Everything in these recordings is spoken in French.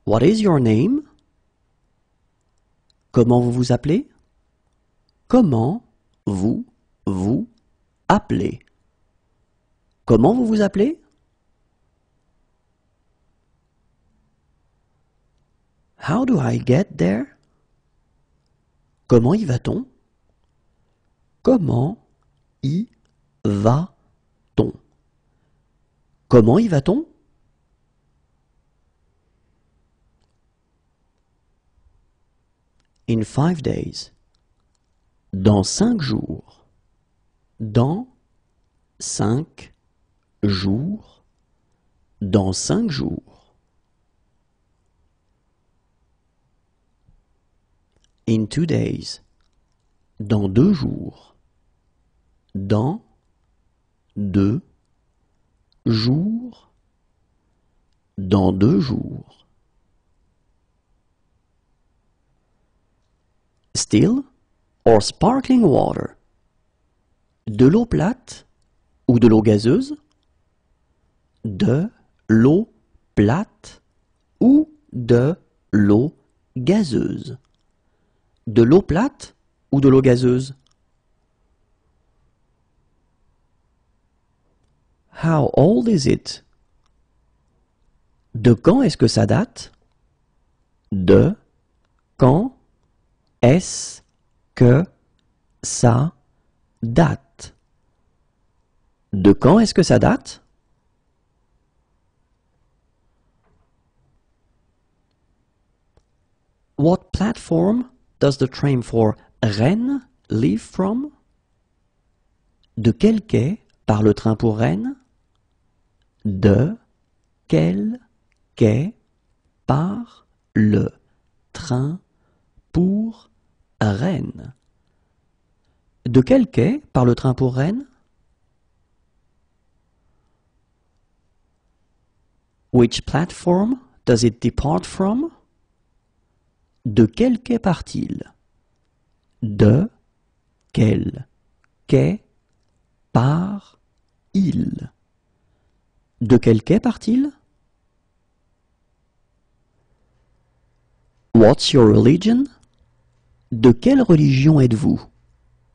What is your name? Comment vous vous appelez? Comment vous vous appelez? Comment vous vous appelez? How do I get there? Comment y va-t-on? Comment y va-t-on? Comment y va-t-on? In 5 days. Dans 5 jours. Dans 5 jours. Dans 5 jours. In 2 days. Dans 2 jours. Dans 2 jours. Dans 2 jours. Still or sparkling water? De l'eau plate ou de l'eau gazeuse? De l'eau plate ou de l'eau gazeuse? De l'eau plate ou de l'eau gazeuse? How old is it? De quand est-ce que ça date? De quand est-ce que ça date? De quand est-ce que ça date? What platform does the train for Rennes leave from? De quel quai part le train pour Rennes? De quel quai part le train pour Rennes? De quel quai part le train pour Rennes? Which platform does it depart from? De quel quai part-il? De quel quai part-il? De quel quai part-il? What's your religion? De quelle religion êtes-vous?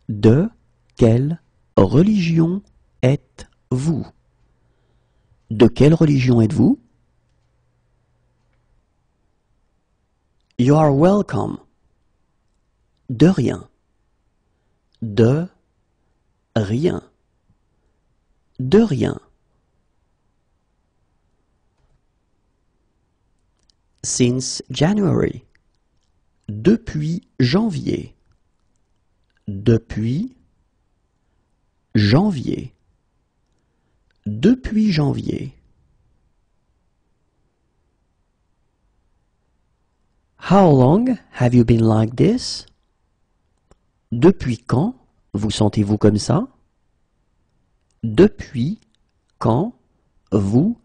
De quelle religion êtes-vous? De quelle religion êtes-vous? You are welcome. De rien. De rien. De rien. Since January. Depuis janvier. Depuis janvier. Depuis janvier. How long have you been like this? Depuis quand vous sentez-vous comme ça? Depuis quand vous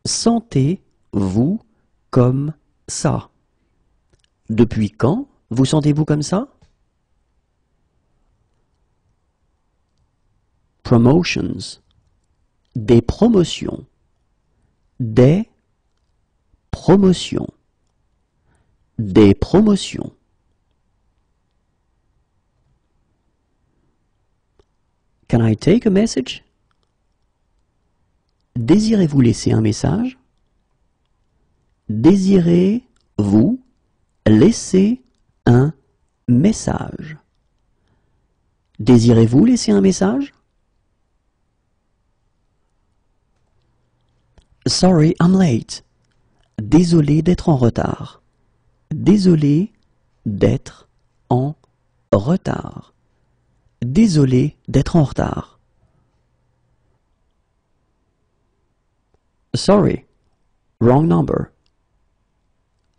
sentez-vous comme ça? Depuis quand vous sentez-vous comme ça? Promotions. Des promotions. Des promotions. Des promotions. Can I take a message? Désirez-vous laisser un message? Désirez-vous laisser un message? Désirez-vous laisser un message? Sorry, I'm late. Désolé d'être en retard. Désolé d'être en retard. Désolé d'être en retard. Sorry, wrong number.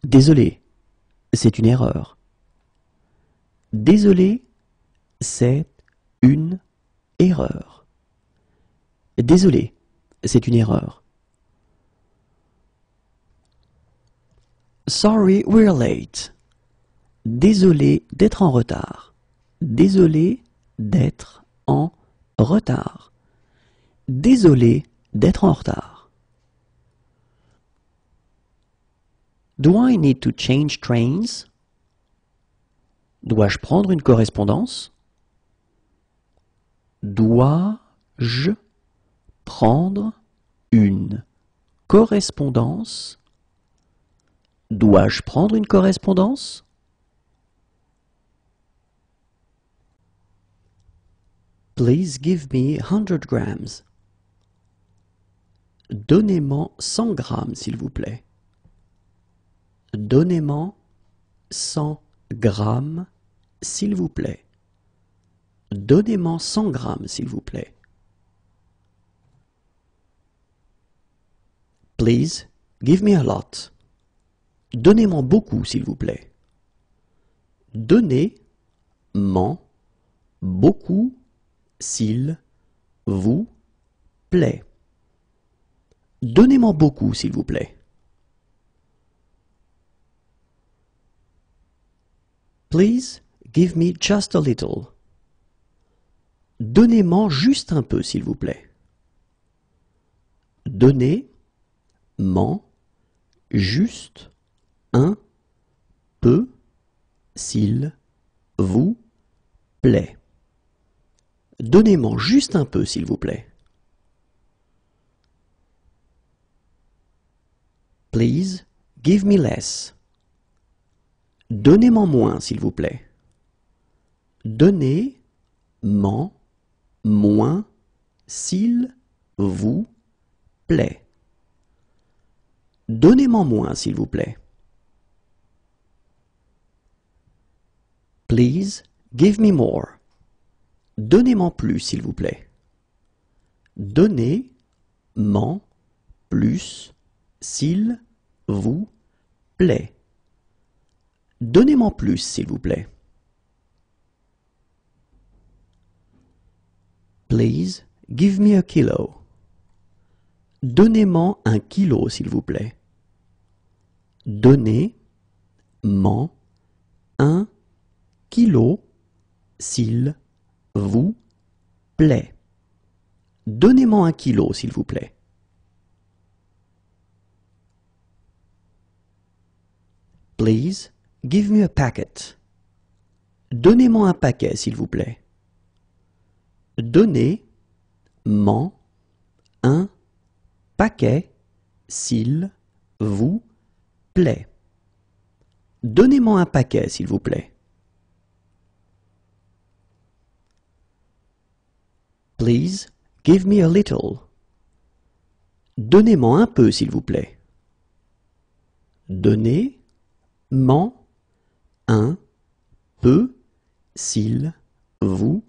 Désolé, c'est une erreur. Désolé, c'est une erreur. Désolé, c'est une erreur. Sorry, we're late. Désolé d'être en retard. Désolé d'être en retard. Désolé d'être en retard. Do I need to change trains? Dois-je prendre une correspondance? Dois-je prendre une correspondance? Dois-je prendre une correspondance? Please give me 100 grams. Donnez-moi 100 grammes, s'il vous plaît. Donnez-moi 100 grammes, s'il vous plaît. Donnez-moi 100 grammes, s'il vous plaît. Please give me a lot. Donnez-moi beaucoup, s'il vous plaît. Donnez-moi beaucoup, s'il vous plaît. Donnez-moi beaucoup, s'il vous plaît. Please give me just a little. Donnez-moi juste un peu, s'il vous plaît. Donnez-moi juste un peu, s'il vous plaît. Donnez-moi juste un peu, s'il vous plaît. Please give me less. Donnez-moi moins, s'il vous plaît. Donnez-moi moins, s'il vous plaît. Donnez-moi moins, s'il vous plaît. Please give me more. Donnez-moi plus, s'il vous plaît. Donnez-moi plus, s'il vous plaît. Donnez-moi plus, s'il vous plaît. Please give me a kilo. Donnez-moi un kilo, s'il vous plaît. Donnez-moi un kilo, s'il vous plaît. Donnez-moi un kilo, s'il vous plaît. Please give me a packet. Donnez-moi un paquet, s'il vous plaît. Donnez-moi un paquet, s'il vous plaît. Donnez-moi un paquet, s'il vous plaît. Please give me a little. Donnez-moi un peu, s'il vous plaît. Donnez-moi un peu, s'il vous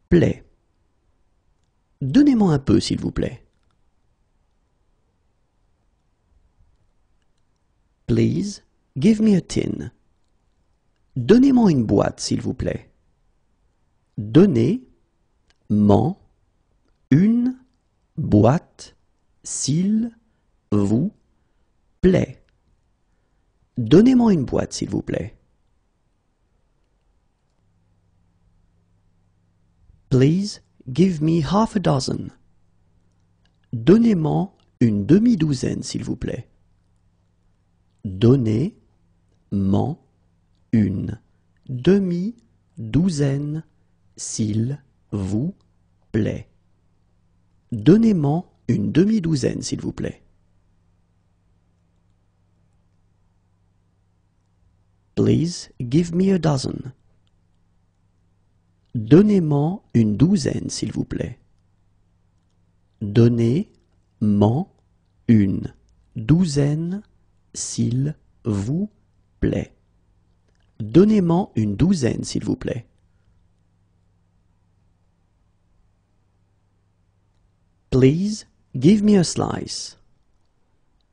plaît. Donnez-moi un peu, s'il vous plaît. Please give me a tin. Donnez-moi une boîte, s'il vous plaît. Donnez-moi une boîte, s'il vous plaît. Donnez-moi une boîte, s'il vous plaît. Please give me half a dozen. Donnez-moi une demi-douzaine, s'il vous plaît. Donnez-moi une demi-douzaine, s'il vous plaît. Donnez-moi une demi-douzaine, s'il vous plaît. Please give me a dozen. Donnez-moi une douzaine, s'il vous plaît. Donnez-moi une douzaine, s'il vous plaît. Donnez-moi une douzaine, s'il vous plaît. Please give me a slice.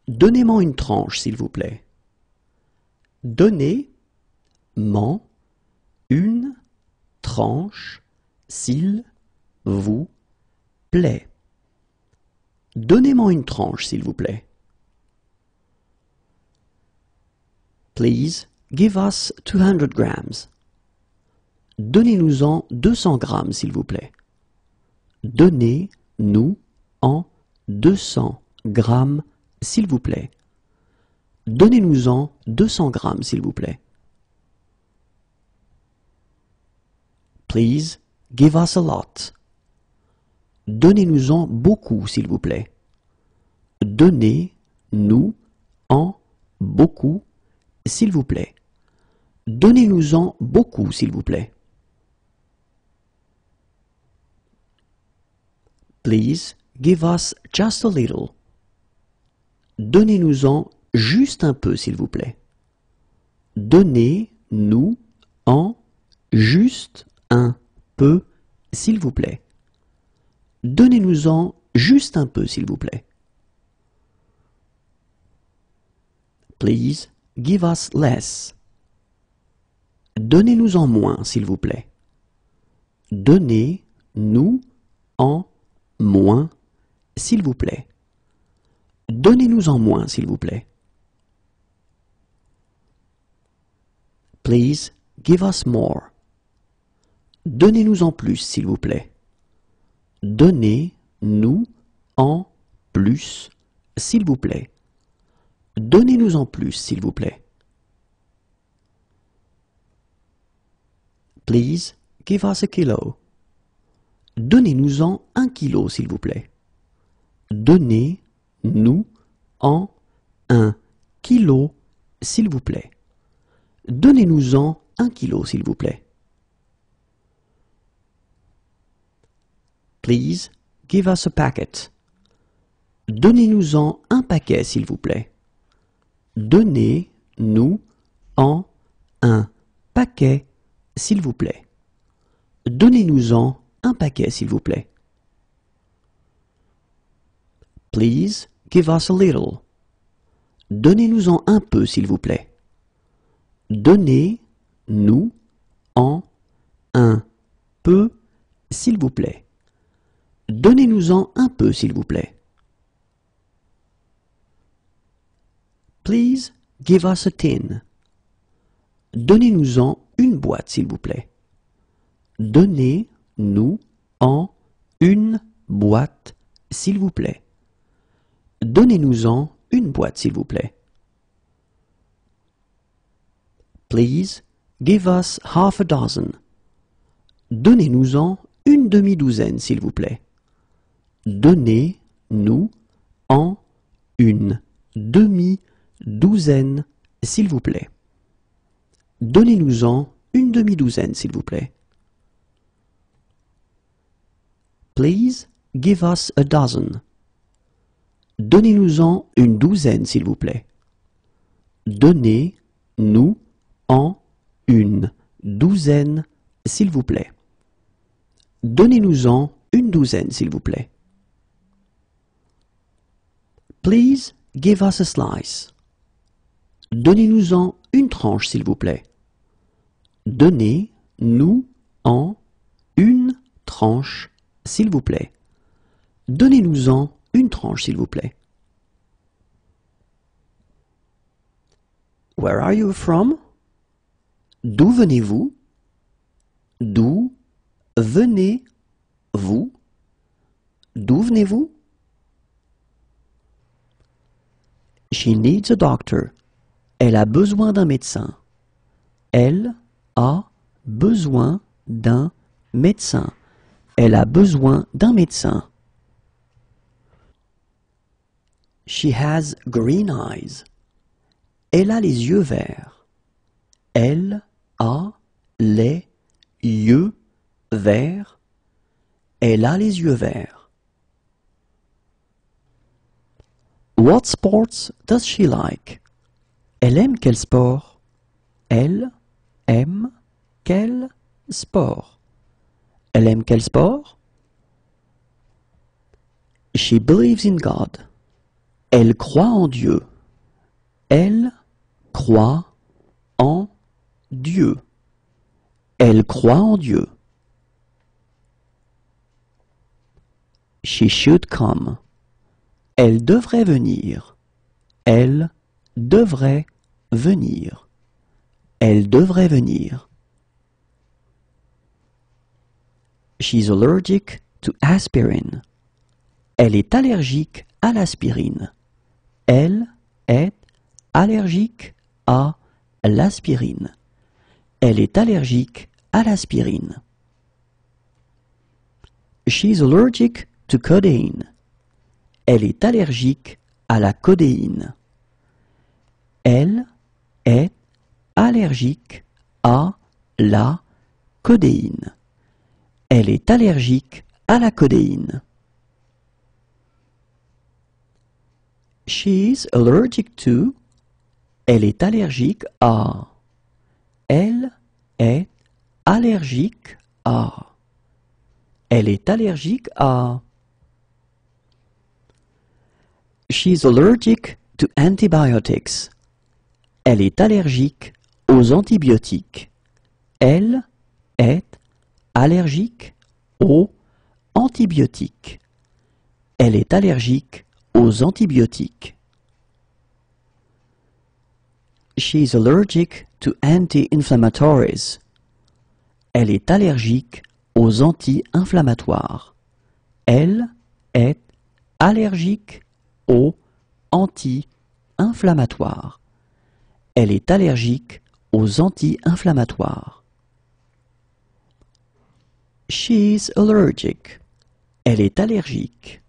Donnez-moi une tranche, s'il vous plaît. Donnez-moi une tranche, s'il vous plaît. Donnez-moi une tranche, s'il vous plaît. Please give us 200 grams. Donnez-nous-en 200 grammes, s'il vous plaît. Donnez-nous en 200 grammes, s'il vous plaît. Donnez-nous-en 200 grammes, s'il vous plaît. Please give us a lot. Donnez-nous-en beaucoup, s'il vous plaît. Donnez-nous-en beaucoup, s'il vous plaît. Donnez-nous-en beaucoup, s'il vous plaît. Please give us just a little. Donnez-nous-en juste un peu, s'il vous plaît. Donnez-nous-en juste un peu, s'il vous plaît. Donnez-nous-en juste un peu, s'il vous plaît. Please give us less. Donnez-nous-en moins, s'il vous plaît. Donnez-nous-en moins, s'il vous plaît. Donnez-nous-en moins, s'il vous plaît. Please give us more. Donnez-nous-en plus, s'il vous plaît. Donnez-nous-en plus, s'il vous plaît. Donnez-nous-en plus, s'il vous plaît. Please give us a kilo. Donnez-nous-en 1 kilo, s'il vous plaît. Donnez-nous-en 1 kilo, s'il vous plaît. Donnez-nous-en 1 kilo, s'il vous plaît. Please give us a packet. Donnez-nous-en un paquet, s'il vous plaît. Donnez-nous-en un paquet, s'il vous plaît. Donnez-nous-en un paquet, s'il vous plaît. Please give us a little. Donnez-nous-en un peu, s'il vous plaît. Donnez-nous-en un peu, s'il vous plaît. Donnez-nous-en un peu, s'il vous plaît. Please give us a tin. Donnez-nous-en une boîte, s'il vous plaît. Donnez-nous-en une boîte, s'il vous plaît. Donnez-nous-en une boîte, s'il vous plaît. Please give us half a dozen. Donnez-nous-en une demi-douzaine, s'il vous plaît. Donnez-nous-en une demi-douzaine, s'il vous plaît. Donnez-nous-en une demi-douzaine, s'il vous plaît. Please give us a dozen. Donnez-nous-en une douzaine, s'il vous plaît. Donnez-nous-en une douzaine, s'il vous plaît. Donnez-nous-en une douzaine, s'il vous plaît. Please give us a slice. Donnez-nous-en une tranche, s'il vous plaît. Donnez-nous-en une tranche, s'il vous plaît. Donnez-nous-en une tranche, s'il vous plaît. Where are you from? D'où venez-vous? D'où venez-vous? D'où venez-vous? She needs a doctor. Elle a besoin d'un médecin. Elle a besoin d'un médecin. Elle a besoin d'un médecin. She has green eyes. Elle a les yeux verts. Elle a les yeux verts. Elle a les yeux verts. What sports does she like? Elle aime quel sport? Elle aime quel sport? Elle aime quel sport? She believes in God. Elle croit en Dieu. Elle croit en Dieu. Elle croit en Dieu. She should come. Elle devrait venir. Elle devrait venir. Elle devrait venir. She's allergic to aspirin. Elle est allergique à l'aspirine. Elle est allergique à l'aspirine. Elle est allergique à l'aspirine. She's allergic to codeine. Elle est allergique à la codéine. Elle est allergique à la codéine. Elle est allergique à la codéine. She's allergic to. Elle est allergique à. Elle est allergique à. Elle est allergique à. She's allergic to antibiotics. Elle est allergique aux antibiotiques. Elle est allergique aux antibiotiques. Elle est allergique aux antibiotiques. She's allergic to anti-inflammatories. Elle est allergique aux anti-inflammatoires. Elle est allergique aux anti-inflammatoires. Elle est allergique aux anti-inflammatoires. She's allergic. Elle est allergique.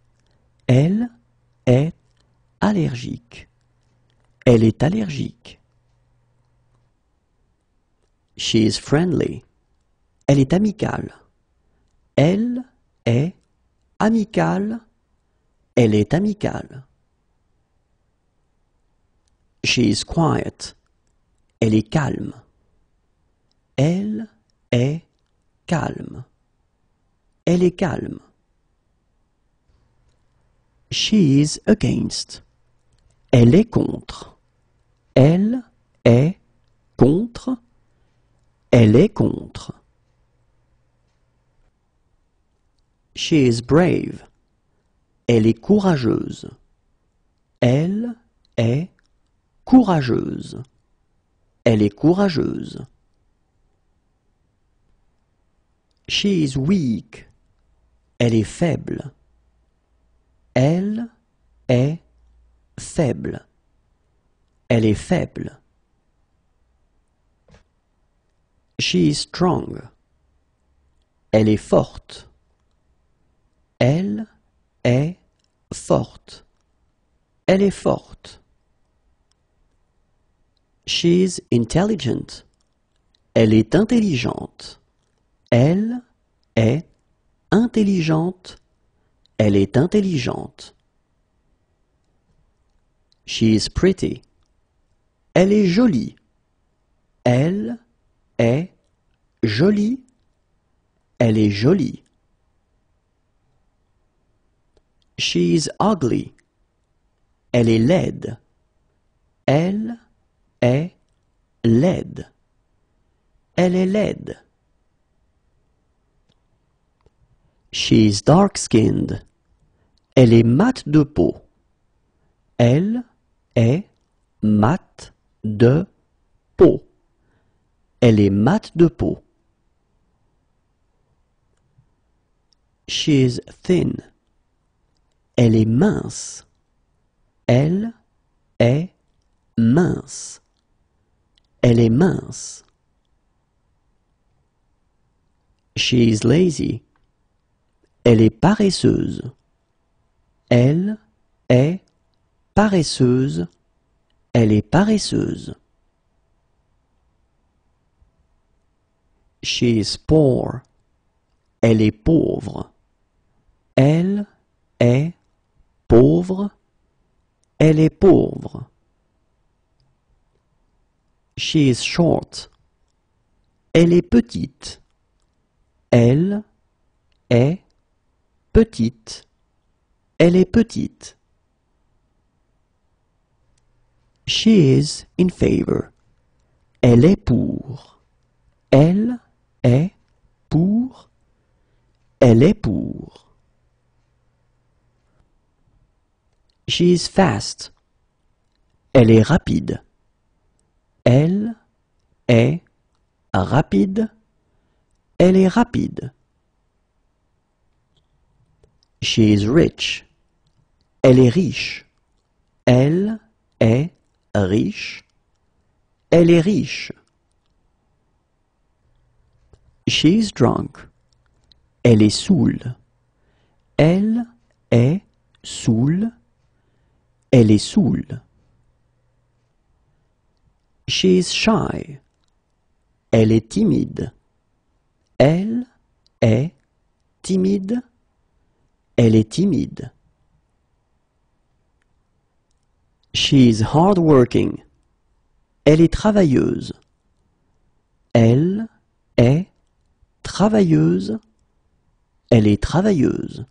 Elle est allergique. Elle est allergique. She's friendly. Elle est amicale. Elle est amicale. Elle est amicale. She's quiet. Elle est calme. Elle est calme. Elle est calme. She's against. Elle est contre. Elle est contre. Elle est contre. She is brave. Elle est courageuse. Elle est courageuse. Elle est courageuse. She is weak. Elle est faible. Elle est faible. Elle est faible. She is strong. Elle est forte. Elle est forte. Elle est forte. She's intelligent. Elle est intelligente. Elle est intelligente. Elle est intelligente. She's pretty. Elle est jolie. Elle est jolie. Elle est jolie. She's ugly. Elle est laide. Elle est laide. Elle est laide. She's dark-skinned. Elle est mate de peau. Elle est mate de peau. Elle est mate de peau. She's thin. Elle est mince. Elle est mince. Elle est mince. She's lazy. Elle est paresseuse. Elle est paresseuse. Elle est paresseuse. She's poor. Elle est pauvre. Elle est pauvre. Elle est pauvre. She is short. Elle est petite. Elle est petite. Elle est petite. She is in favor. Elle est pour. Elle est pour. Elle est pour. She is fast. Elle est rapide. Elle est rapide. Elle est rapide. She is rich. Elle est riche. Elle est riche. Elle est riche. She's drunk. Elle est saoule. Elle est saoule. Elle est saoule. She's shy. Elle est timide. Elle est timide. Elle est timide. She's hardworking. Elle est travailleuse. Elle est travailleuse. Elle est travailleuse.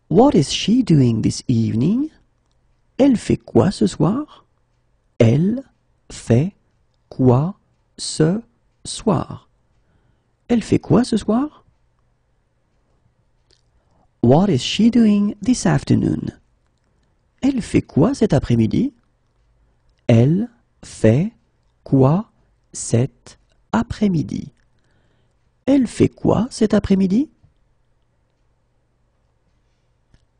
What is she doing this evening? Elle fait quoi ce soir? Elle fait quoi ce soir? Elle fait quoi ce soir? What is she doing this afternoon? Elle fait quoi cet après-midi? Elle fait quoi cet après-midi? Elle fait quoi cet après-midi?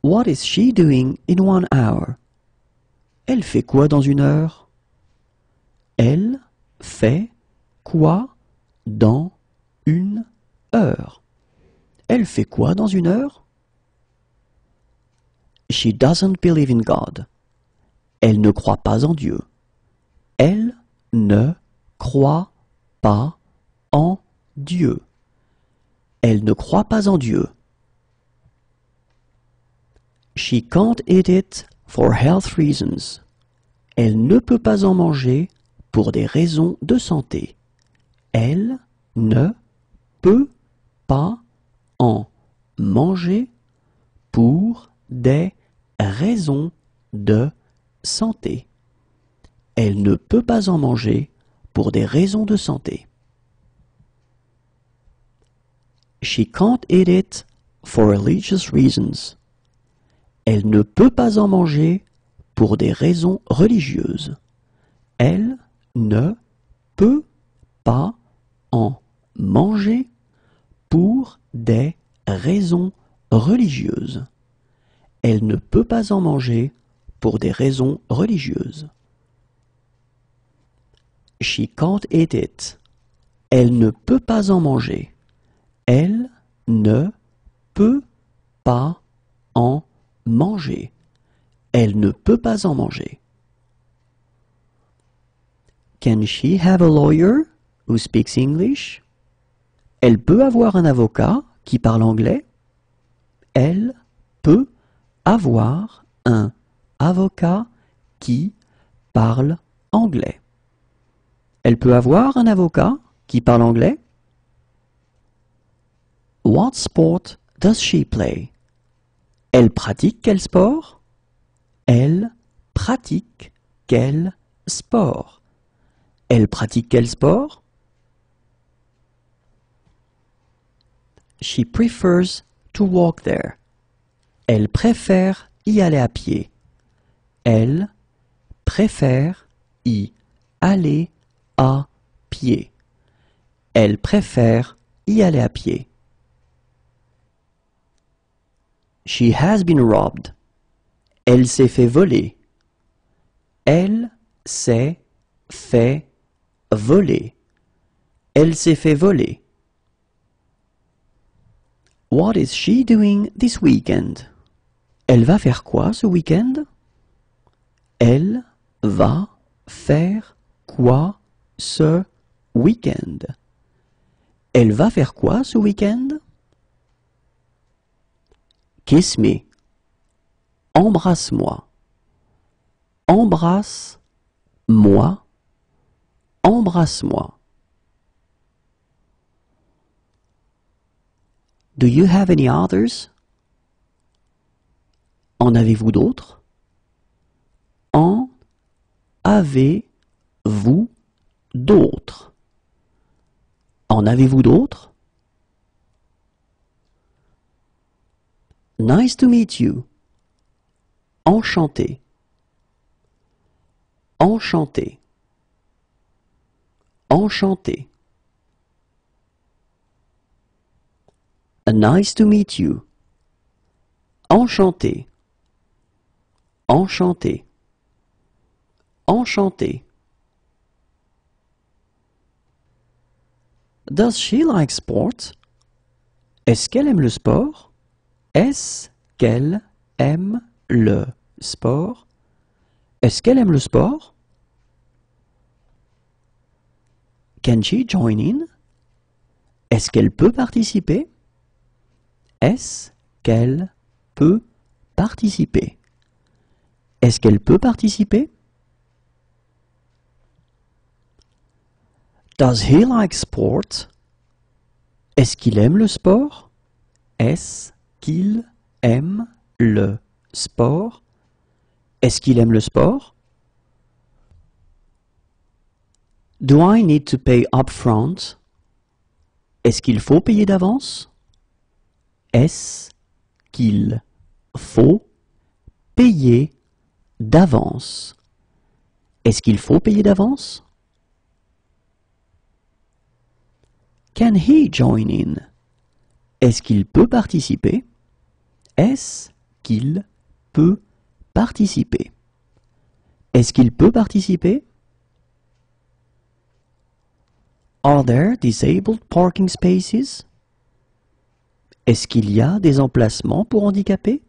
What is she doing in 1 hour? Elle fait quoi dans 1 heure? Elle fait quoi dans 1 heure? Elle fait quoi dans 1 heure? She doesn't believe in God. Elle ne croit pas en Dieu. Elle ne croit pas en Dieu. Elle ne croit pas en Dieu. She can't eat it for health reasons. Elle ne peut pas en manger pour des raisons de santé. Elle ne peut pas en manger pour des raisons de santé. Elle ne peut pas en manger pour des raisons de santé. She can't eat it for religious reasons. Elle ne peut pas en manger pour des raisons religieuses. Elle ne peut pas en manger pour des raisons religieuses. Elle ne peut pas en manger pour des raisons religieuses. She can't eat it. Elle ne peut pas en manger. Elle ne peut pas en manger. Elle ne peut pas en manger. Can she have a lawyer who speaks English? Elle peut avoir un avocat qui parle anglais? Elle peut avoir un avocat qui parle anglais. Elle peut avoir un avocat qui parle anglais? What sport does she play? Elle pratique quel sport? Elle pratique quel sport? Elle pratique quel sport? She prefers to walk there. Elle préfère y aller à pied. Elle préfère y aller à pied. Elle préfère y aller à pied. She has been robbed. Elle s'est fait voler. Elle s'est fait voler. Elle s'est fait voler. What is she doing this weekend? Elle va faire quoi ce week-end? Elle va faire quoi ce week-end? Elle va faire quoi ce week-end? Kiss me. Embrasse-moi. Embrasse-moi. Embrasse-moi. Do you have any others? En avez-vous d'autres? En avez-vous d'autres? En avez-vous d'autres? Nice to meet you. Enchanté. Enchanté. Enchanté. Nice to meet you. Enchanté. Enchanté. Enchanté. Does she like sport? Est-ce qu'elle aime le sport? Est-ce qu'elle aime le sport? Est-ce qu'elle aime le sport? Can she join in? Est-ce qu'elle peut participer? Est-ce qu'elle peut participer? Est-ce qu'elle peut participer? Does he like sport? Est-ce qu'il aime le sport? Est-ce qu'il aime le sport? Est-ce qu'il aime le sport? Do I need to pay upfront? Est-ce qu'il faut payer d'avance? Est-ce qu'il faut payer d'avance? Est-ce qu'il faut payer d'avance? Can he join in? Est-ce qu'il peut participer? Est-ce qu'il peut participer? Est-ce qu'il peut participer? Are there disabled parking spaces? Est-ce qu'il y a des emplacements pour handicapés?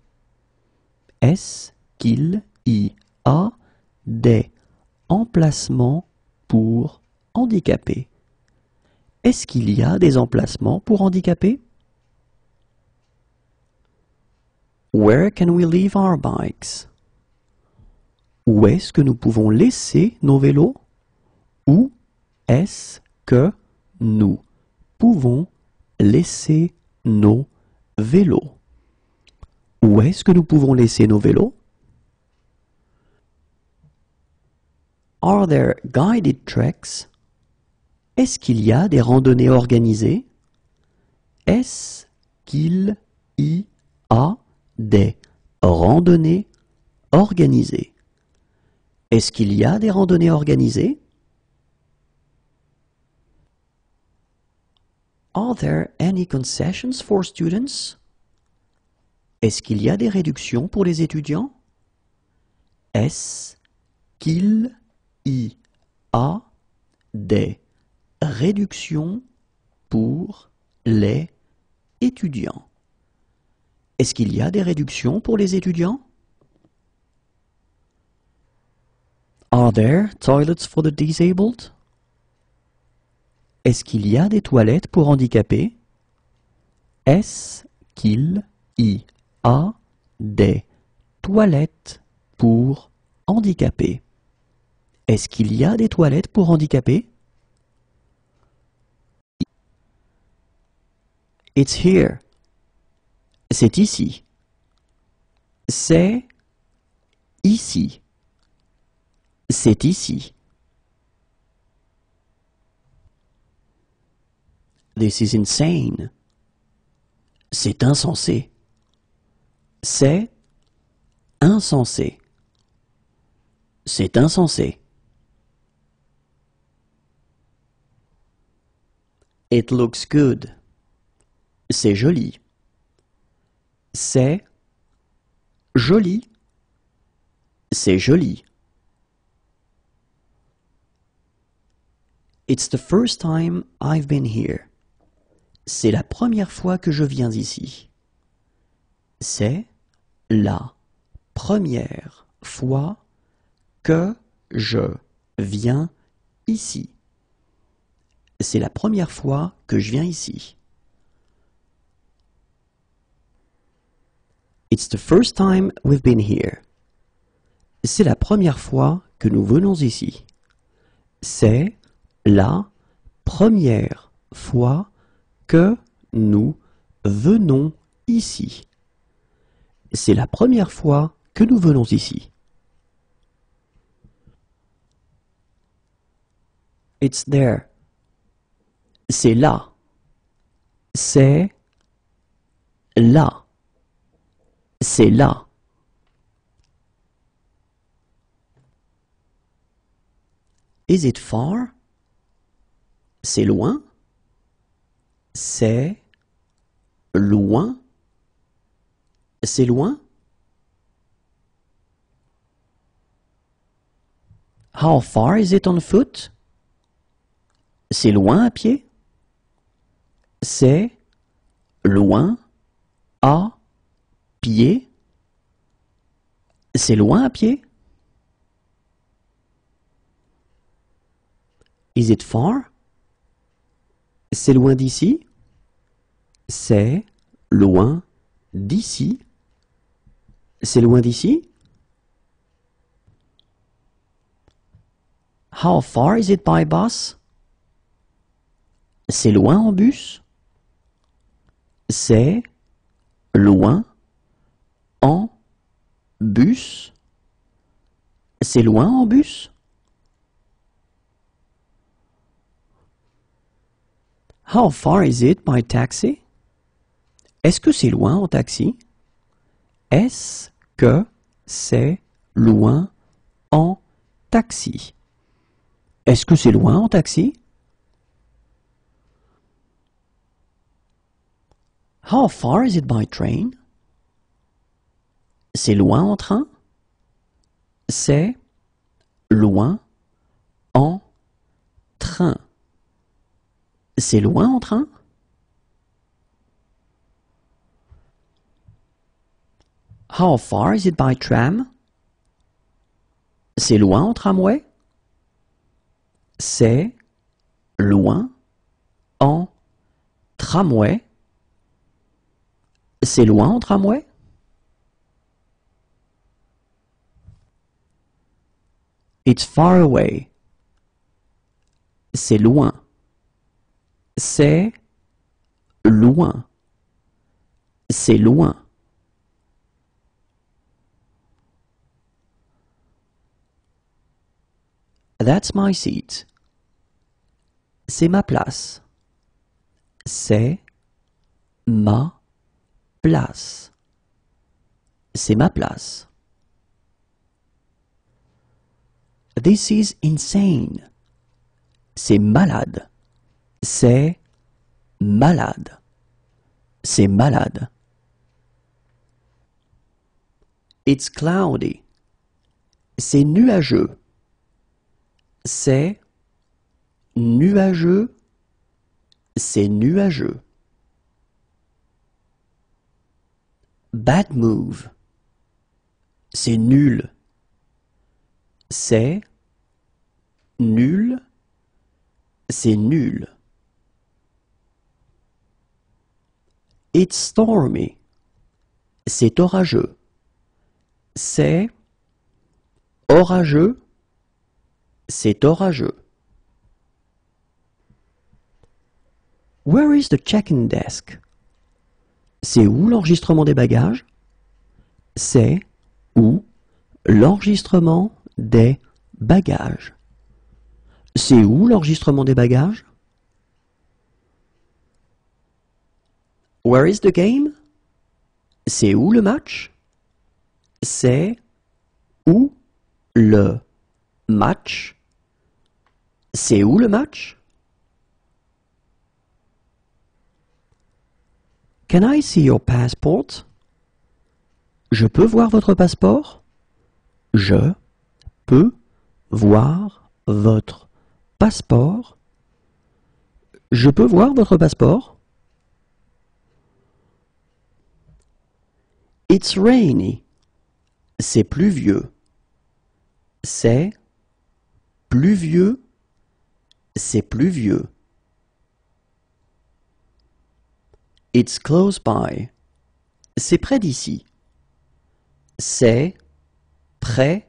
Est-ce qu'il y a des emplacements pour handicapés? Est-ce qu'il y a des emplacements pour handicapés? Where can we leave our bikes? Où est-ce que nous pouvons laisser nos vélos? Où est-ce que nous pouvons laisser nos vélos? Où est-ce que nous pouvons laisser nos vélos? Are there guided treks? Est-ce qu'il y a des randonnées organisées? Est-ce qu'il y a des randonnées organisées? Est-ce qu'il y a des randonnées organisées? Are there any concessions for students? Est-ce qu'il y a des réductions pour les étudiants? Est-ce qu'il y a des réductions pour les étudiants? Est-ce qu'il y a des réductions pour les étudiants? Are there toilets for the disabled? Est-ce qu'il y a des toilettes pour handicapés? Est-ce qu'il y a des toilettes pour handicapés? Est-ce qu'il y a des toilettes pour handicapés? It's here. C'est ici. C'est ici. C'est ici. This is insane. C'est insensé. C'est insensé. C'est insensé. It looks good. C'est joli. C'est joli. C'est joli. It's the first time I've been here. C'est la première fois que je viens ici. C'est la première fois que je viens ici. C'est la première fois que je viens ici. It's the first time we've been here. C'est la première fois que nous venons ici. C'est la première fois que nous venons ici. C'est la première fois que nous venons ici. It's there. C'est là. C'est là. C'est là. Is it far? C'est loin? C'est loin? C'est loin? How far is it on foot? C'est loin à pied? C'est loin à pied? C'est loin à pied? Is it far? C'est loin d'ici? C'est loin d'ici? C'est loin d'ici? How far is it by bus? C'est loin en bus? C'est loin en bus? C'est loin en bus? How far is it by taxi? Est-ce que c'est loin en taxi? Est-ce que c'est loin en taxi? Est-ce que c'est loin en taxi? How far is it by train? C'est loin en train? C'est loin en train. C'est loin en train? How far is it by tram? C'est loin en tramway? C'est loin en tramway? C'est loin en tramway? It's far away. C'est loin. C'est loin. C'est loin. That's my seat. C'est ma place. C'est ma place. C'est ma place. This is insane. C'est malade. C'est malade. C'est malade. It's cloudy. C'est nuageux. C'est nuageux. C'est nuageux. Bad move. C'est nul. C'est nul. C'est nul. It's stormy. C'est orageux. C'est orageux. C'est orageux. Where is the check-in desk? C'est où l'enregistrement des bagages? C'est où l'enregistrement des bagages? C'est où l'enregistrement des bagages? Where is the game? C'est où le match? C'est où le match? C'est où le match? Can I see your passport? Je peux voir votre passeport? Je peux voir votre passeport? Je peux voir votre passeport? It's rainy. C'est pluvieux. C'est pluvieux. C'est pluvieux. It's close by. C'est près d'ici. C'est près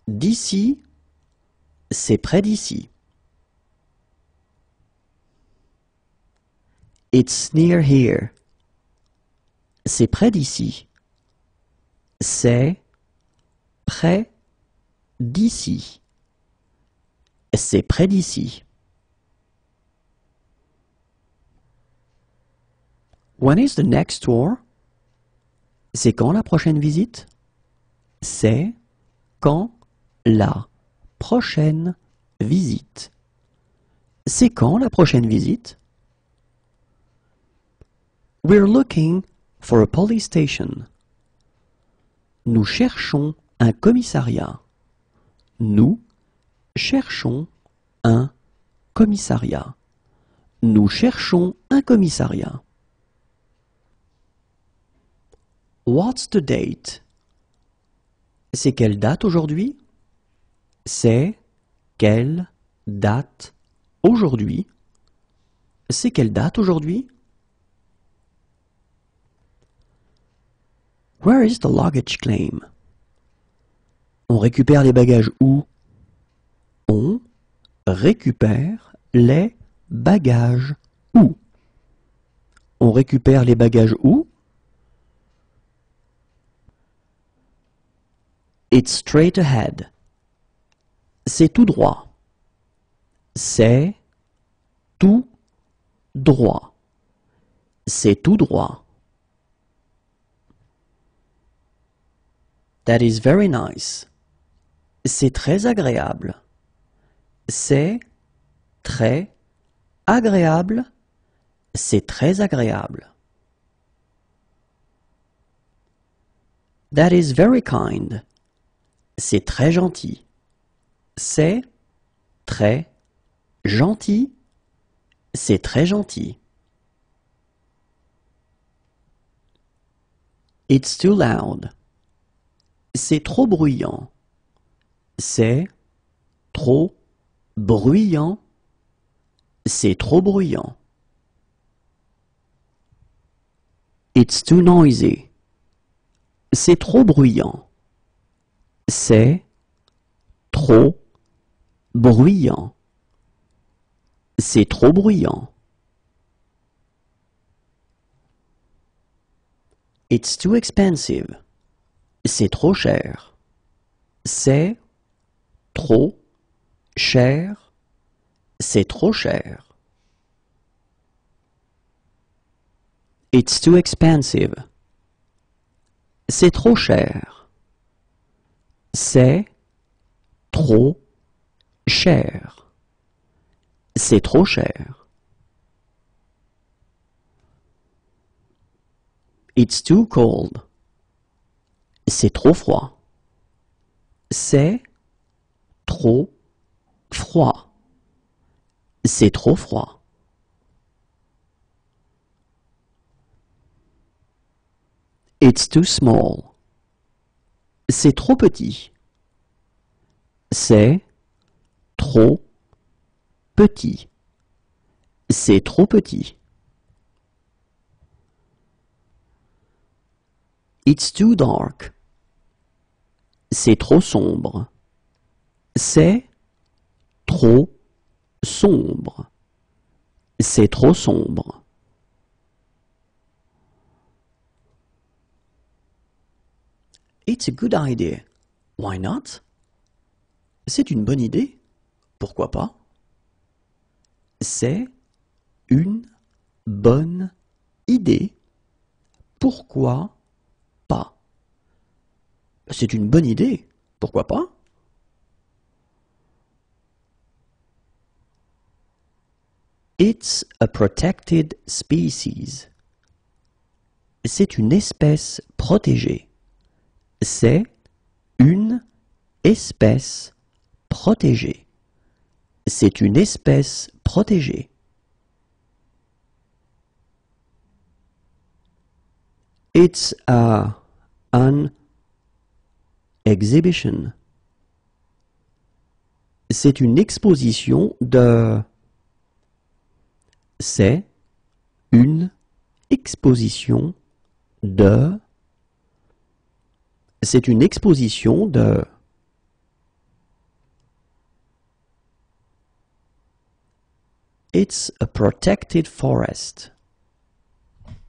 d'ici. C'est près d'ici. It's near here. C'est près d'ici. C'est près d'ici. C'est près d'ici. When is the next tour? C'est quand la prochaine visite? C'est quand la prochaine visite? C'est quand la prochaine visite? We're looking for a police station. Nous cherchons un commissariat. Nous cherchons un commissariat. Nous cherchons un commissariat. What's the date? C'est quelle date aujourd'hui? C'est quelle date aujourd'hui? C'est quelle date aujourd'hui? Where is the luggage claim? On récupère les bagages où? On récupère les bagages où? On récupère les bagages où? It's straight ahead. C'est tout droit. C'est tout droit. C'est tout droit. That is very nice. C'est très agréable. C'est très agréable. C'est très agréable. That is very kind. C'est très gentil. C'est très gentil. C'est très gentil. It's too loud. C'est trop bruyant. C'est trop bruyant. C'est trop bruyant. It's too noisy. C'est trop bruyant. C'est trop bruyant. C'est trop bruyant. It's too expensive. C'est trop cher. C'est trop cher. C'est trop cher. It's too expensive. C'est trop cher. C'est trop cher. C'est trop cher. It's too cold. C'est trop froid. C'est trop froid. C'est trop froid. It's too small. C'est trop petit. C'est trop petit. C'est trop petit. It's too dark. C'est trop sombre. C'est trop sombre. C'est trop sombre. It's a good idea. Why not? C'est une bonne idée. Pourquoi pas? C'est une bonne idée. Pourquoi pas? C'est une bonne idée. Pourquoi pas? It's a protected species. C'est une espèce protégée. C'est une espèce protégée. C'est une espèce protégée. It's an exhibition. C'est une exposition de... C'est une exposition de... C'est une exposition de... It's a protected forest.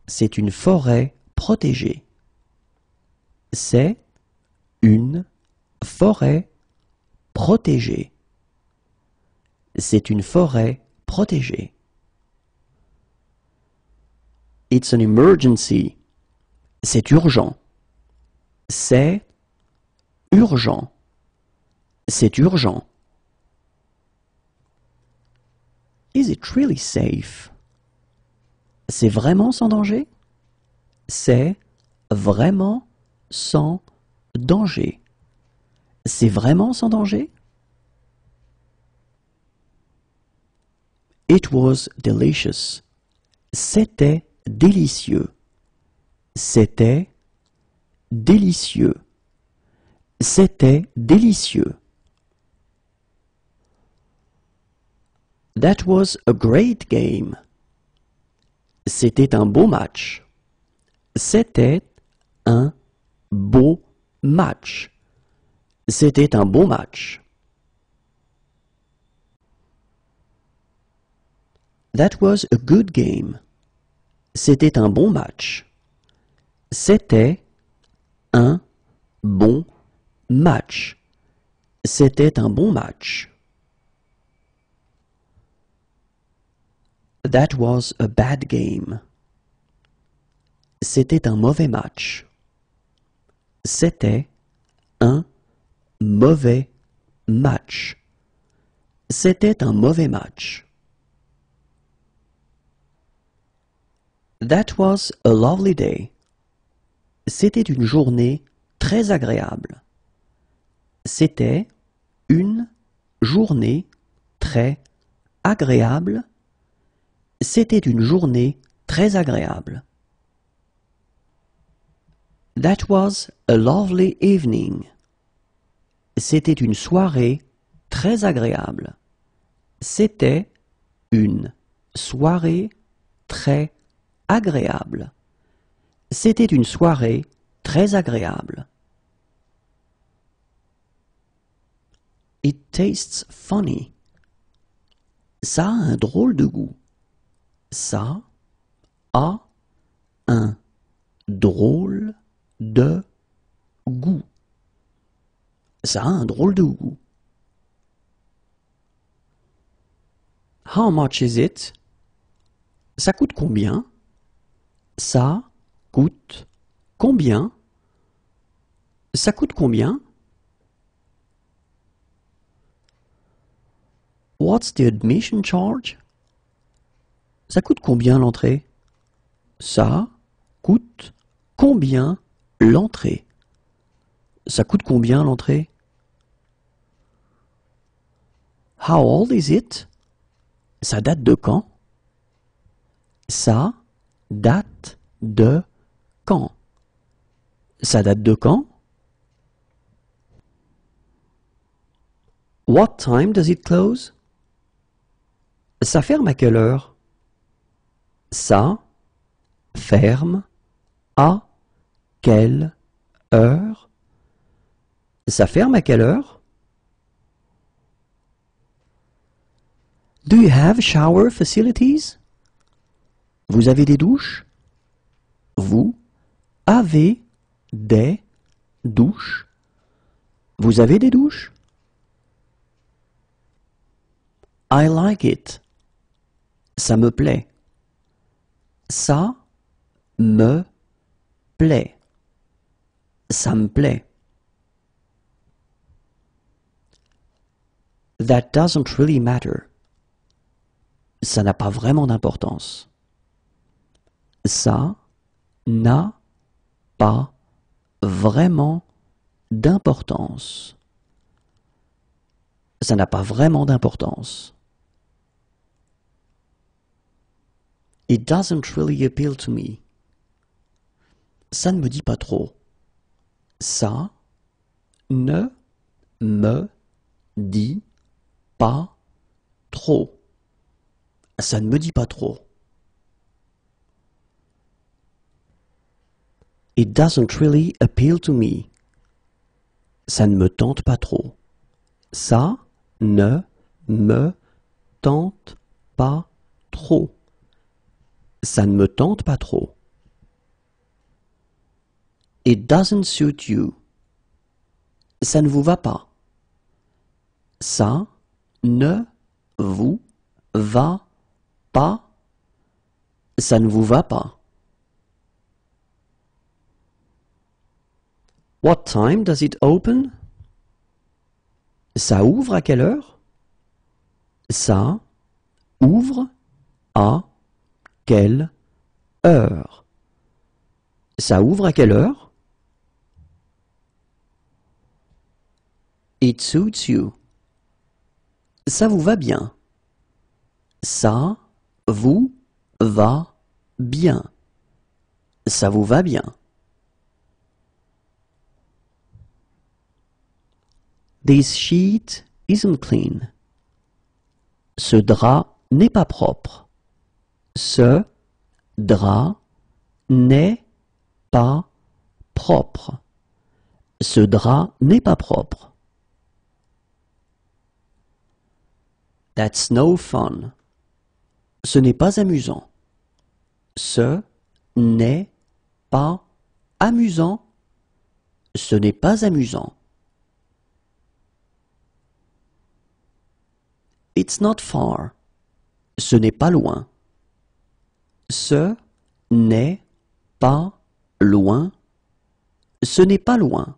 C'est une forêt protégée. C'est une forêt protégée. C'est une forêt protégée. It's an emergency. C'est urgent. C'est urgent. C'est urgent. Is it really safe? C'est vraiment sans danger? C'est vraiment sans danger. C'est vraiment sans danger? It was delicious. C'était délicieux. C'était délicieux. C'était délicieux. That was a great game. C'était un beau match. C'était un beau match. C'était un beau match. That was a good game. C'était un bon match. C'était un bon match. C'était un bon match. That was a bad game. C'était un mauvais match. C'était un mauvais match. C'était un mauvais match. That was a lovely day. C'était une journée très agréable. C'était une journée très agréable. C'était une journée très agréable. That was a lovely evening. C'était une soirée très agréable. C'était une soirée très agréable. C'était une soirée très agréable. It tastes funny. Ça a un drôle de goût. Ça a un drôle de goût. Ça a un drôle de goût. How much is it? Ça coûte combien? Ça coûte combien? Ça coûte combien? What's the admission charge? Ça coûte combien l'entrée? Ça coûte combien l'entrée? Ça coûte combien l'entrée? How old is it? Ça date de quand? Ça date de quand? Ça date de quand? What time does it close? Ça ferme à quelle heure? Ça ferme à quelle heure? Ça ferme à quelle heure? Do you have shower facilities? Vous avez des douches? Vous avez des douches? Vous avez des douches? I like it. Ça me plaît. Ça me plaît. Ça me plaît. That doesn't really matter. Ça n'a pas vraiment d'importance. Ça n'a pas vraiment d'importance. Ça n'a pas vraiment d'importance. It doesn't really appeal to me. Ça ne me dit pas trop. Ça ne me dit pas trop. Ça ne me dit pas trop. It doesn't really appeal to me. Ça ne me tente pas trop. Ça ne me tente pas trop. Ça ne me tente pas trop. It doesn't suit you. Ça ne vous va pas. Ça ne vous va pas. Ça ne vous va pas. What time does it open? Ça ouvre à quelle heure? Ça ouvre à quelle heure? Ça ouvre à quelle heure? It suits you. Ça vous va bien. Ça vous va bien. Ça vous va bien. This sheet isn't clean. Ce drap n'est pas propre. Ce drap n'est pas propre. Ce drap n'est pas propre. That's no fun. Ce n'est pas amusant. Ce n'est pas amusant. Ce n'est pas amusant. It's not far. Ce n'est pas loin. Ce n'est pas loin. Ce n'est pas loin.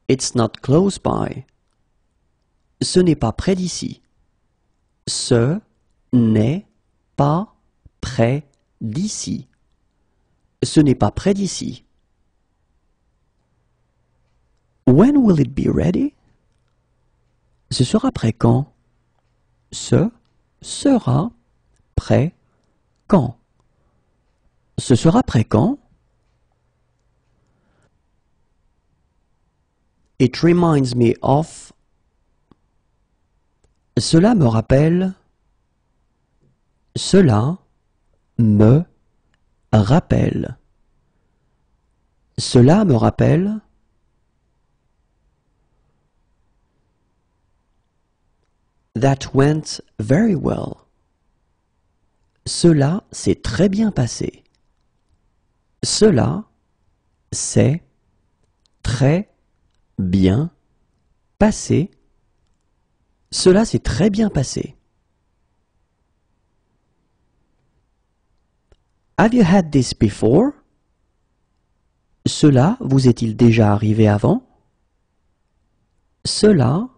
It's not close by. Ce n'est pas près d'ici. Ce n'est pas près d'ici. Ce n'est pas près d'ici. When will it be ready? Ce sera prêt quand? Ce sera prêt quand? Ce sera prêt quand? It reminds me of. Cela me rappelle. Cela me rappelle. Cela me rappelle. That went very well. Cela s'est très bien passé. Cela s'est très bien passé. Cela s'est très bien passé. Have you had this before? Cela vous est-il déjà arrivé avant? Cela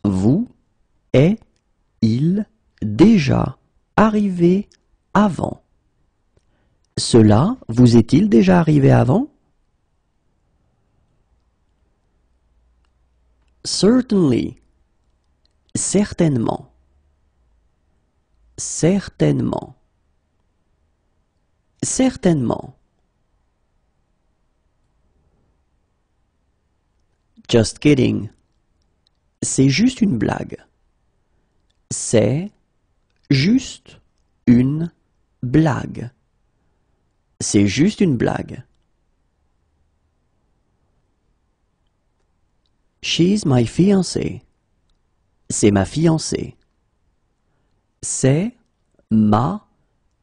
vous est-il déjà arrivé avant? Cela vous est-il déjà arrivé avant? Certainly. Certainement. Certainement. Certainement. Just kidding. C'est juste une blague. C'est juste une blague. C'est juste une blague. She's my fiancée. C'est ma fiancée. C'est ma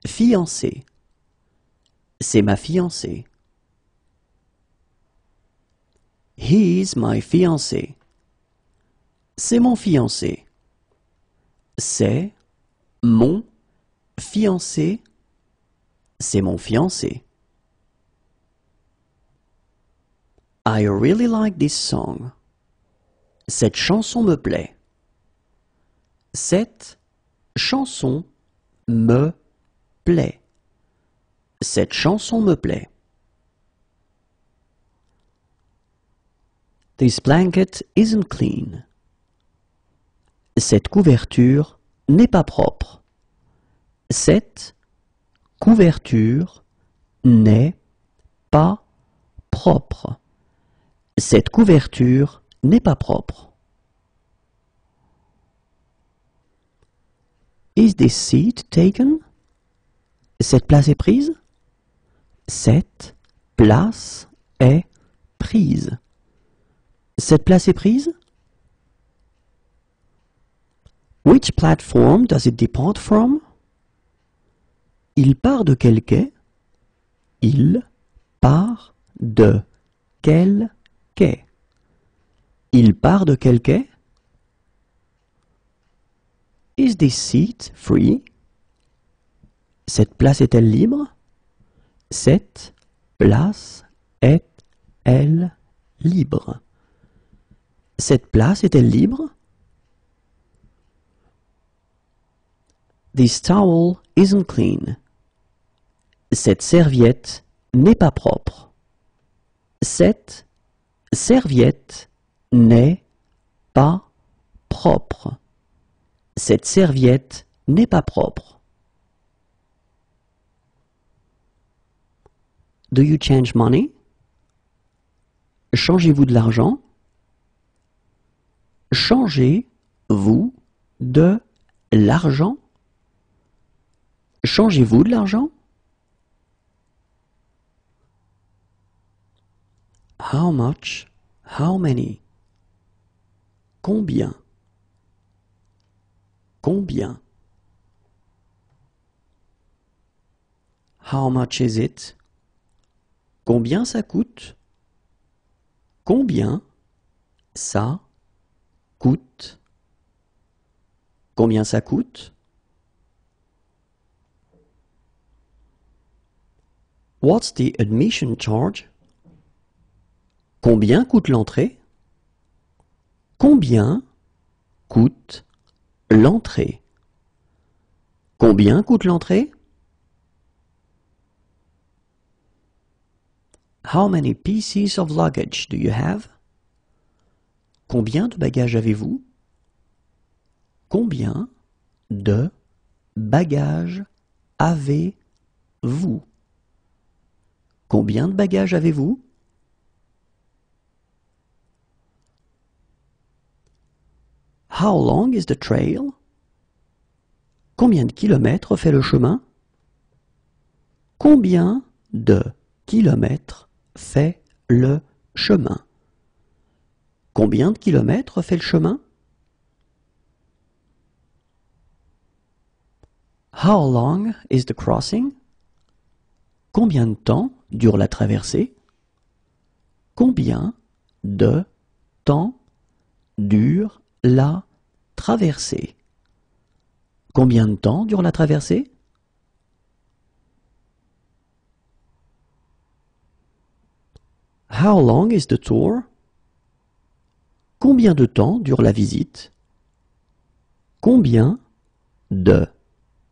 fiancée. C'est ma fiancée. He's my fiancé. C'est mon fiancé. C'est mon fiancé. C'est mon fiancé. I really like this song. Cette chanson me plaît. Cette chanson me plaît. Cette chanson me plaît. This blanket isn't clean. Cette couverture n'est pas propre. Cette couverture n'est pas propre. Cette couverture n'est pas propre. Is this seat taken? Cette place est prise? Cette place est prise. Cette place est prise? Which platform does it depart from? Il part de quel quai? Il part de quel quai? Il part de quel quai? Is this seat free? Cette place est-elle libre? Cette place est-elle libre? Cette place est-elle libre? This towel isn't clean. Cette serviette n'est pas propre. Cette serviette n'est pas propre. Cette serviette n'est pas propre. Do you change money? Changez-vous de l'argent? Changez-vous de l'argent? Changez-vous de l'argent? How much? How many? Combien? Combien? How much is it? Combien ça coûte? Combien ça coûte? Combien ça coûte? What's the admission charge? Combien coûte l'entrée? Combien coûte l'entrée? Combien coûte l'entrée? How many pieces of luggage do you have? Combien de bagages avez-vous? Combien de bagages avez-vous? Combien de bagages avez-vous? How long is the trail? Combien de kilomètres fait le chemin? Combien de kilomètres fait le chemin? Combien de kilomètres fait le chemin? How long is the crossing? Combien de temps dure la traversée? Combien de temps dure la traversée? Combien de temps dure la traversée? How long is the tour? Combien de temps dure la visite? Combien de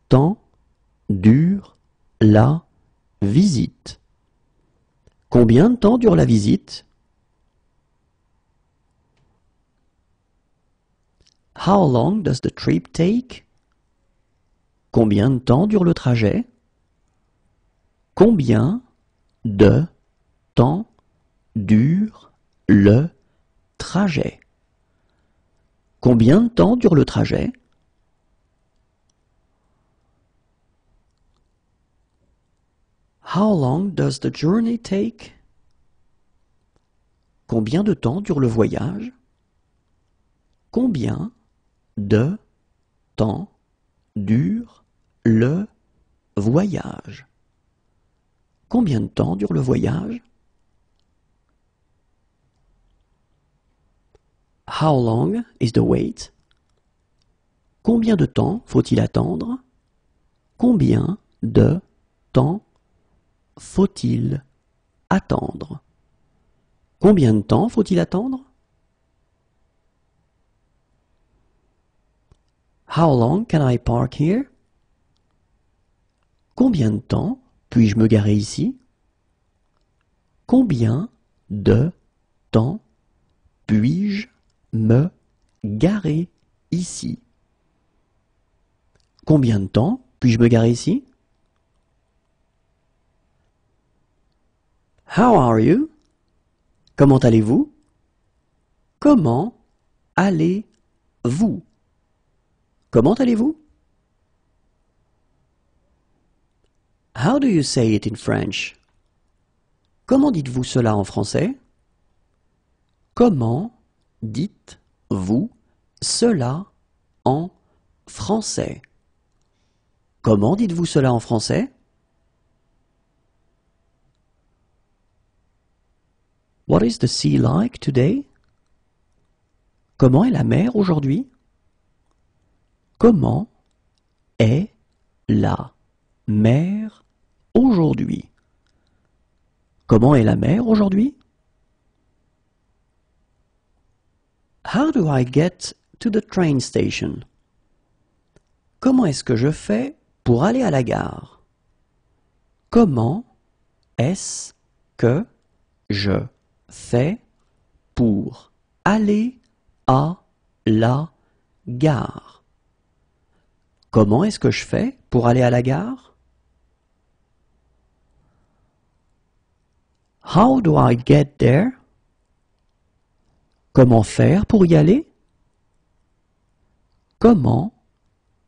temps dure la visite? Combien de temps dure la visite? How long does the trip take? Combien de temps dure le trajet? Combien de temps dure le trajet? Combien de temps dure le trajet? How long does the journey take? Combien de temps dure le voyage? Combien de temps dure le voyage? Combien de temps dure le voyage? How long is the wait? Combien de temps faut-il attendre? Combien de temps faut-il attendre? Combien de temps faut-il attendre? How long can I park here? Combien de temps puis-je me garer ici? Combien de temps puis-je me garer ici? Combien de temps puis-je me garer ici? How are you? Comment allez-vous? Comment allez-vous? Comment allez-vous? How do you say it in French? Comment dites-vous cela en français? Comment dites-vous cela en français? Comment dites-vous cela en français? What is the sea like today? Comment est la mer aujourd'hui? Comment est la mer aujourd'hui? Comment est la mer aujourd'hui? How do I get to the train station? Comment est-ce que je fais pour aller à la gare? Comment est-ce que je fais pour aller à la gare? Comment est-ce que je fais pour aller à la gare? How do I get there? Comment faire pour y aller? Comment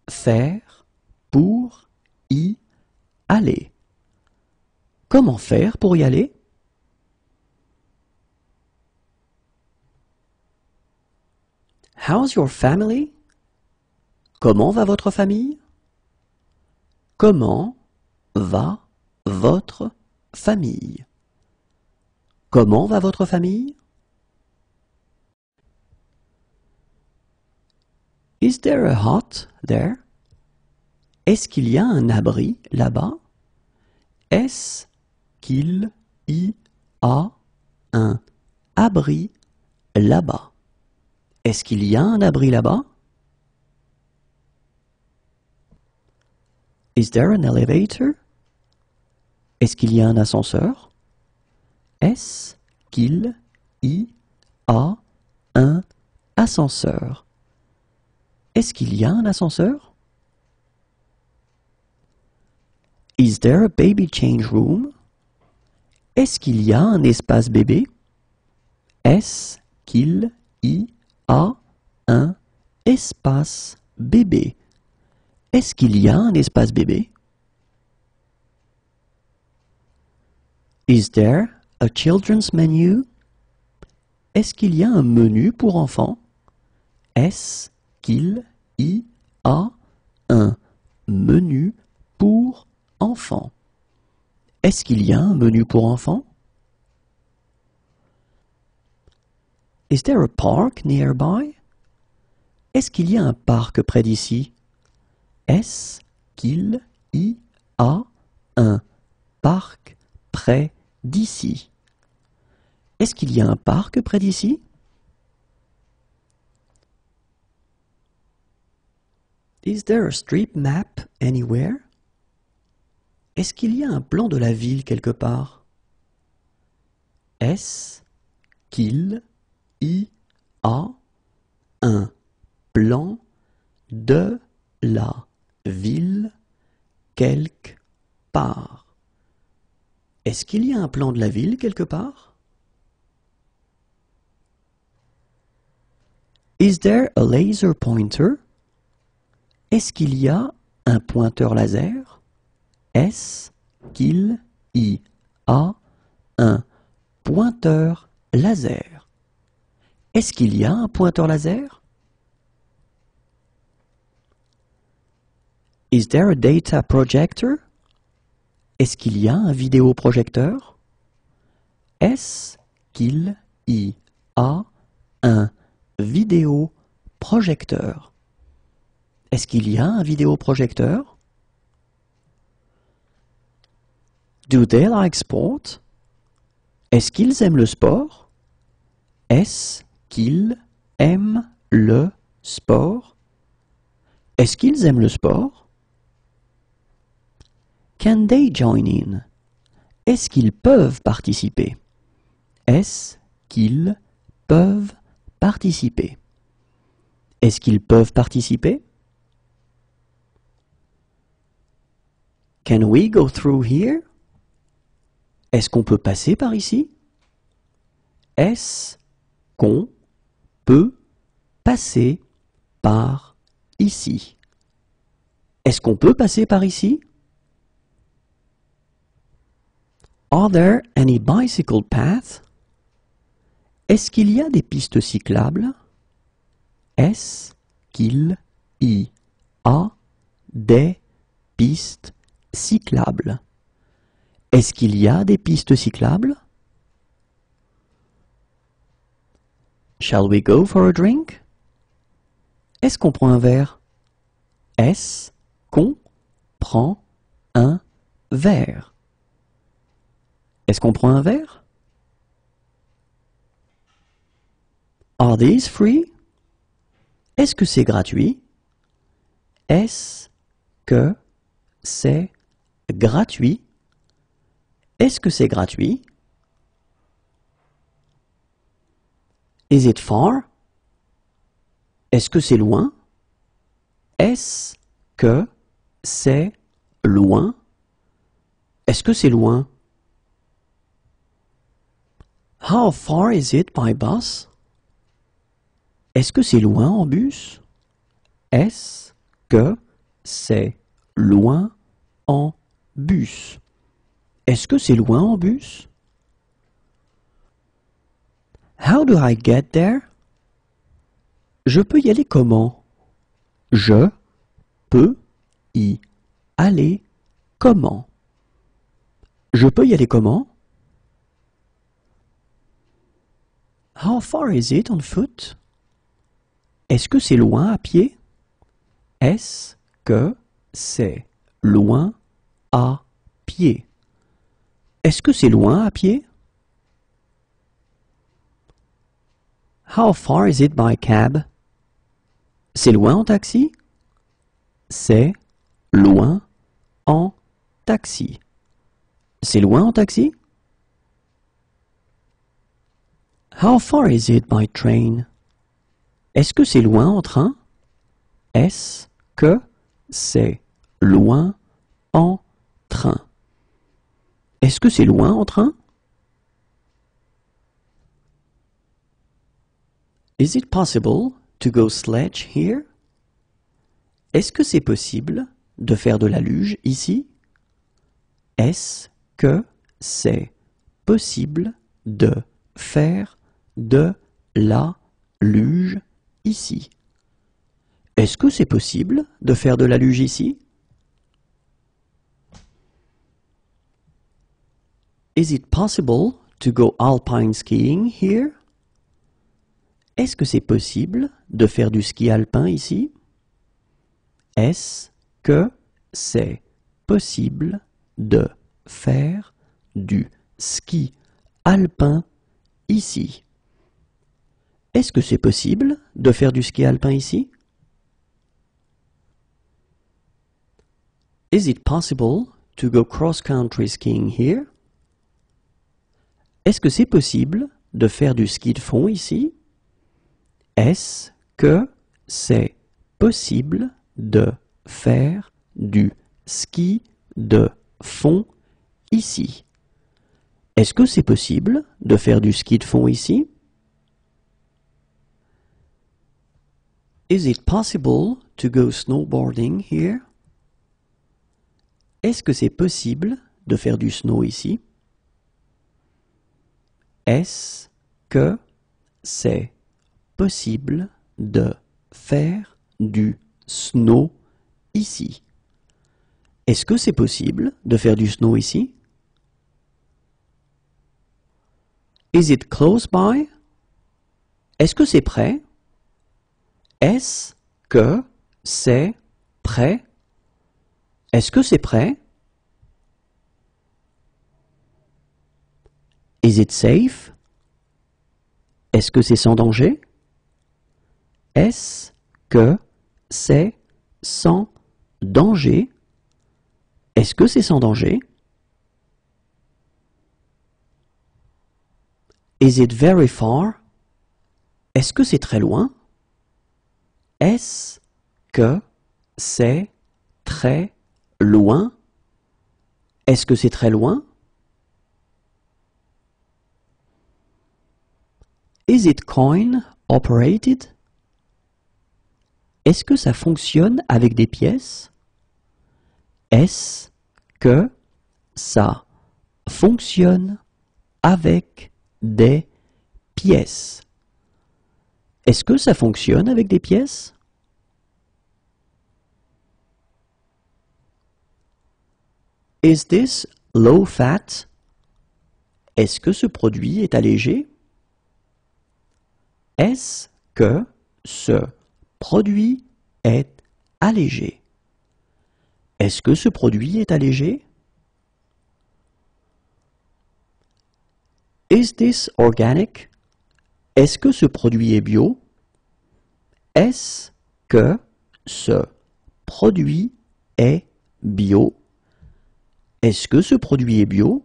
faire pour y aller? Comment faire pour y aller? How's your family? Comment va votre famille? Comment va votre famille? Comment va votre famille? Is there a hut there? Est-ce qu'il y a un abri là-bas? Est-ce qu'il y a un abri là-bas? Est-ce qu'il y a un abri là-bas? Is there an elevator? Est-ce qu'il y a un ascenseur? Est-ce qu'il y a un ascenseur? Est-ce qu'il y a un ascenseur? Is there a baby change room? Est-ce qu'il y a un espace bébé? Est-ce qu'il y a un espace bébé? Est-ce qu'il y a un espace bébé? Is there a children's menu? Est-ce qu'il y a un menu pour enfants? Est-ce qu'il y a un menu pour enfants? Est-ce qu'il y a un menu pour enfants? Is there a park nearby? Est-ce qu'il y a un parc près d'ici? Est-ce qu'il y a un parc près d'ici? Est-ce qu'il y a un parc près d'ici? Is there a street map anywhere? Est-ce qu'il y a un plan de la ville quelque part? Est-ce qu'il y a un plan de la ville quelque part? Est-ce qu'il y a un plan de la ville quelque part? Is there a laser pointer? Est-ce qu'il y a un pointeur laser? Est-ce qu'il y a un pointeur laser? Est-ce qu'il y a un pointeur laser? Is there a data projector? Est-ce qu'il y a un vidéoprojecteur? Est-ce qu'il y a un vidéoprojecteur? Est-ce qu'il y a un vidéoprojecteur? Do they like sport? Est-ce qu'ils aiment le sport? Est-ce qu'ils aiment le sport? Est-ce qu'ils aiment le sport? Can they join in? Est-ce qu'ils peuvent participer? Est-ce qu'ils peuvent participer? Est-ce qu'ils peuvent participer? Can we go through here? Est-ce qu'on peut passer par ici? Est-ce qu'on peut passer par ici? Est-ce qu'on peut passer par ici? Are there any bicycle paths? Est-ce qu'il y a des pistes cyclables? Est-ce qu'il y a des pistes cyclables? Est-ce qu'il y a des pistes cyclables? Shall we go for a drink? Est-ce qu'on prend un verre? Est-ce qu'on prend un verre? Est-ce qu'on prend un verre? Are these free? Est-ce que c'est gratuit? Est-ce que c'est gratuit? Est-ce que c'est gratuit? Is it far? Est-ce que c'est loin? Est-ce que c'est loin? Est-ce que c'est loin? How far is it by bus? Est-ce que c'est loin en bus? Est-ce que c'est loin en bus? Est-ce que c'est loin en bus? How do I get there? Je peux y aller comment? Je peux y aller comment? Je peux y aller comment? How far is it on foot? Est-ce que c'est loin à pied? Est-ce que c'est loin à pied? Est-ce que c'est loin à pied? How far is it by cab? C'est loin en taxi? C'est loin en taxi. C'est loin en taxi? How far is it by train? Est-ce que c'est loin en train? Est-ce que c'est loin en train? Est-ce que c'est loin en train? Is it possible to go sledge here? Est-ce que c'est possible de faire de la luge ici? Est-ce que c'est possible de faire de la luge ici? Est-ce que c'est possible de faire de la luge ici? Is it possible to go alpine skiing here? Est-ce que c'est possible de faire du ski alpin ici? Est-ce que c'est possible de faire du ski alpin ici? Est-ce que c'est possible de faire du ski alpin ici? Is it possible to go cross-country skiing here? Est-ce que c'est possible de faire du ski de fond ici? Est-ce que c'est possible de faire du ski de fond ici? Est-ce que c'est possible de faire du ski de fond ici? Is it possible to go snowboarding here? Est-ce que c'est possible de faire du snow ici? Est-ce que c'est possible de faire du snow ici? Est-ce que c'est possible de faire du snow ici? Is it close by? Est-ce que c'est prêt? Est-ce que c'est prêt? Est-ce que c'est prêt? Is it safe? Est-ce que c'est sans danger? Est-ce que c'est sans danger? Est-ce que c'est sans danger? Is it very far? Est-ce que c'est très loin? Est-ce que c'est très loin? Est-ce que c'est très loin? Is it coin operated? Est-ce que ça fonctionne avec des pièces? Est-ce que ça fonctionne avec des pièces? Est-ce que ça fonctionne avec des pièces? Is this low fat? Est-ce que ce produit est allégé? Est-ce que ce produit est allégé? Est-ce que ce produit est allégé? Is this organic? Est-ce que ce produit est bio? Est-ce que ce produit est bio? Est-ce que ce produit est bio?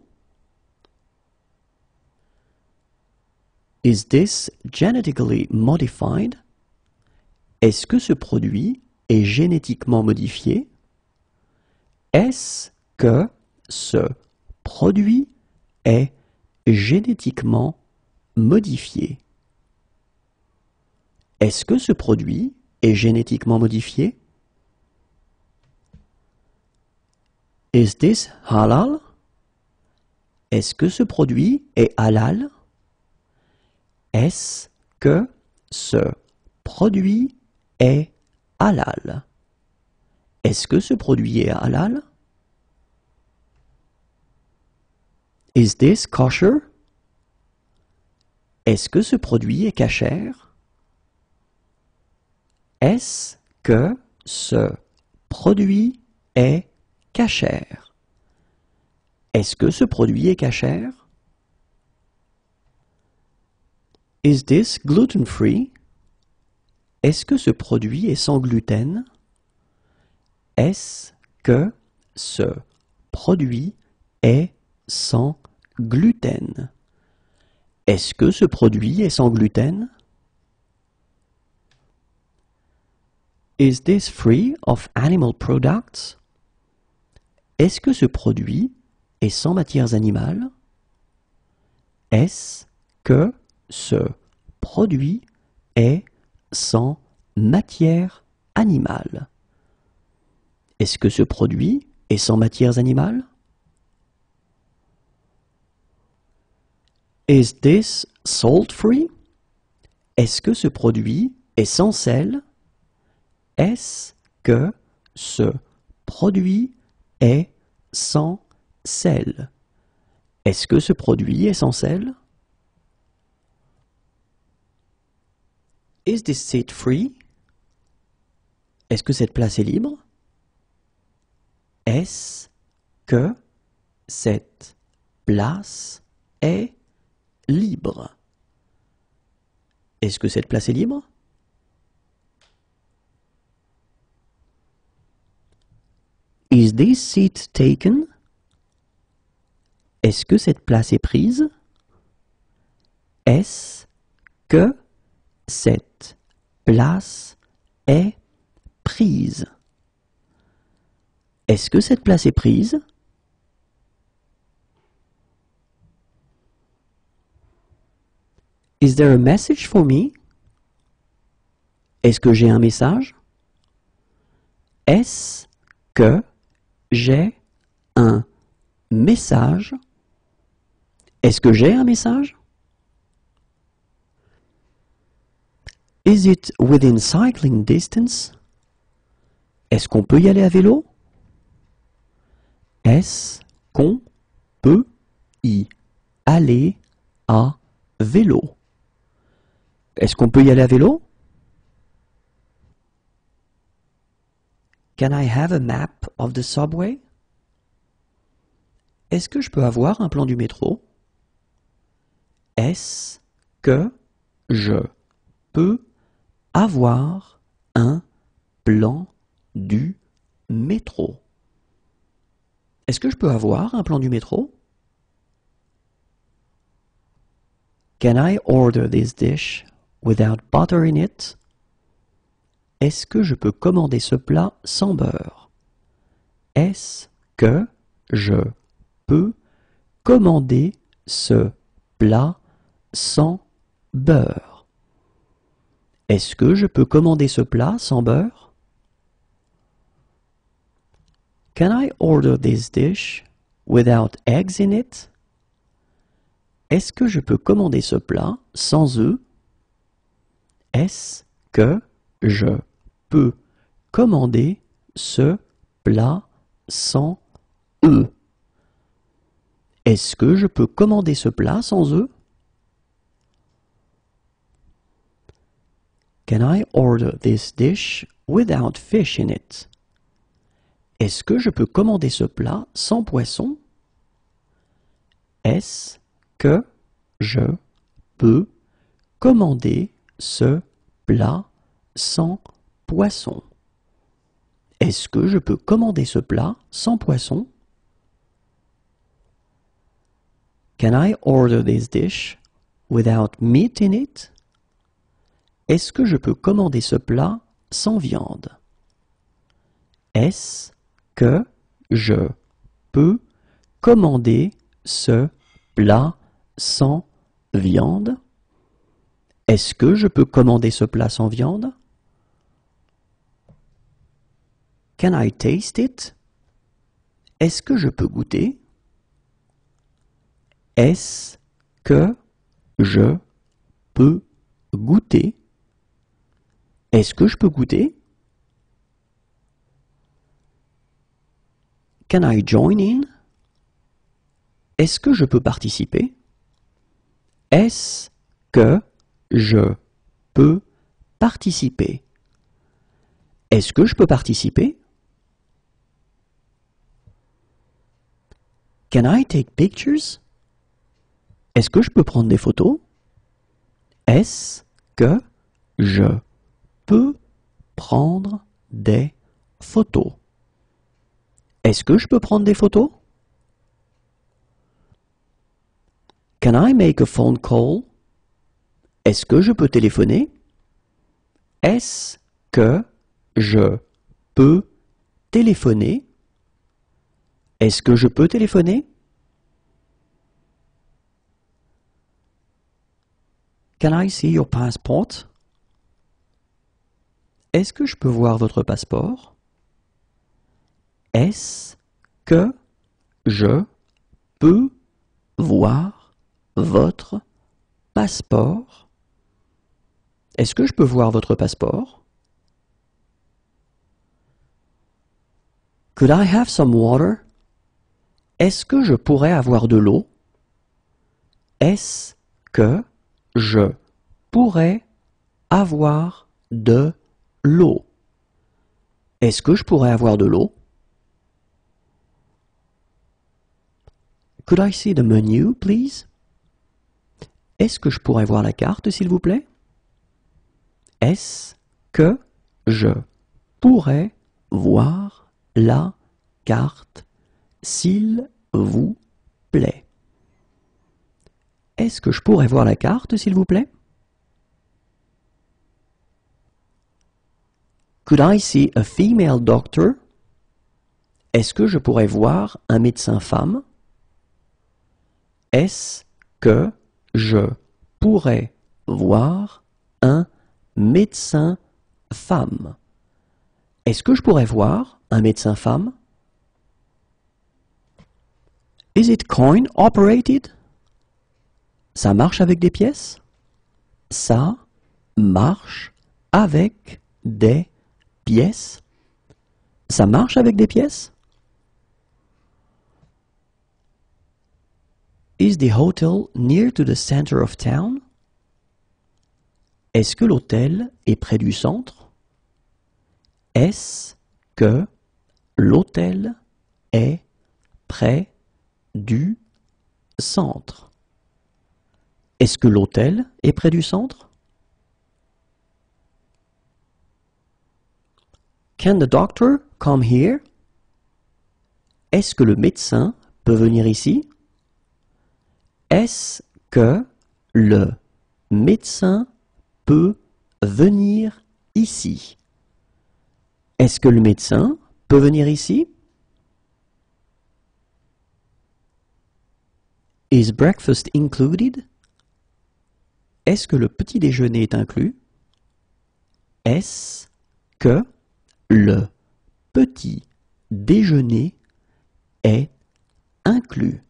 Is this genetically modified? Est-ce que ce produit est génétiquement modifié? Est-ce que ce produit est génétiquement modifié? Est-ce que ce produit est génétiquement modifié? Is this halal? Est-ce que ce produit est halal? Est-ce que ce produit est halal? Est-ce que ce produit est halal? Is this kosher? Est-ce que ce produit est cachère? Est-ce que ce produit est cachère? Est-ce que ce produit est cachère? Is this gluten-free? Est-ce que ce produit est sans gluten? Est-ce que ce produit est sans gluten? Est-ce que ce produit est sans gluten? Is this free of animal products? Est-ce que ce produit est sans matières animales? Est-ce que ce produit est sans matière animale? Est-ce que ce produit est sans matières animales? Is this salt-free? Est-ce que ce produit est sans sel? Est-ce que ce produit est sans sel? Est-ce que ce produit est sans sel? Is this seat free? Est-ce que cette place est libre? Est-ce que cette place est libre? Est-ce que cette place est libre? Is this seat taken? Est-ce que cette place est prise? Est-ce que cette place est prise? Est-ce que cette place est prise? Is there a message for me? Est-ce que j'ai un message? Est-ce que j'ai un message? Est-ce que j'ai un message? Is it within cycling distance? Est-ce qu'on peut y aller à vélo? Est-ce qu'on peut y aller à vélo? Est-ce qu'on peut y aller à vélo? Can I have a map of the subway? Est-ce que je peux avoir un plan du métro? Est-ce que je peux avoir un plan du métro? Est-ce que je peux avoir un plan du métro? Can I order this dish without butter in it? Est-ce que je peux commander ce plat sans beurre? Est-ce que je peux commander ce plat sans beurre? Est-ce que je peux commander ce plat sans beurre? Can I order this dish without eggs in it? Est-ce que je peux commander ce plat sans œufs? Est-ce que je peux commander ce plat sans œufs? Est-ce que je peux commander ce plat sans œufs? Can I order this dish without fish in it? Est-ce que je peux commander ce plat sans poisson? Est-ce que je peux commander ce plat sans poisson? Est-ce que je peux commander ce plat sans poisson? Can I order this dish without meat in it? Est-ce que je peux commander ce plat sans viande? Est-ce que je peux commander ce plat sans viande? Est-ce que je peux commander ce plat sans viande? Can I taste it? Est-ce que je peux goûter? Est-ce que je peux goûter? Est-ce que je peux goûter? Can I join in? Est-ce que je peux participer? Est-ce que je peux participer? Est-ce que je peux participer? Can I take pictures? Est-ce que je peux prendre des photos? Est-ce que je peux prendre des photos? Est-ce que je peux prendre des photos? Can I make a phone call? Est-ce que je peux téléphoner? Est-ce que je peux téléphoner? Est-ce que je peux téléphoner? Can I see your passport? Est-ce que je peux voir votre passeport? Est-ce que je peux voir votre passeport? Est-ce que je peux voir votre passeport? Could I have some water? Est-ce que je pourrais avoir de l'eau? Est-ce que je pourrais avoir de l'eau? Est-ce que je pourrais avoir de l'eau? Could I see the menu, please? Est-ce que je pourrais voir la carte, s'il vous plaît? Est-ce que je pourrais voir la carte, s'il vous plaît? Est-ce que je pourrais voir la carte, s'il vous plaît? Could I see a female doctor? Est-ce que je pourrais voir un médecin femme? Est-ce que je pourrais voir un médecin femme? Est-ce que je pourrais voir un médecin femme? Is it coin operated? Ça marche avec des pièces? Ça marche avec des pièces? Ça marche avec des pièces? Is the hotel near to the center of town? Est-ce que l'hôtel est près du centre? Est-ce que l'hôtel est près du centre? Est-ce que l'hôtel est près du centre? Can the doctor come here? Est-ce que le médecin peut venir ici? Est-ce que le médecin peut venir ici? Est-ce que le médecin peut venir ici? Is breakfast included? Est-ce que le petit déjeuner est inclus? Est-ce que le petit déjeuner est inclus?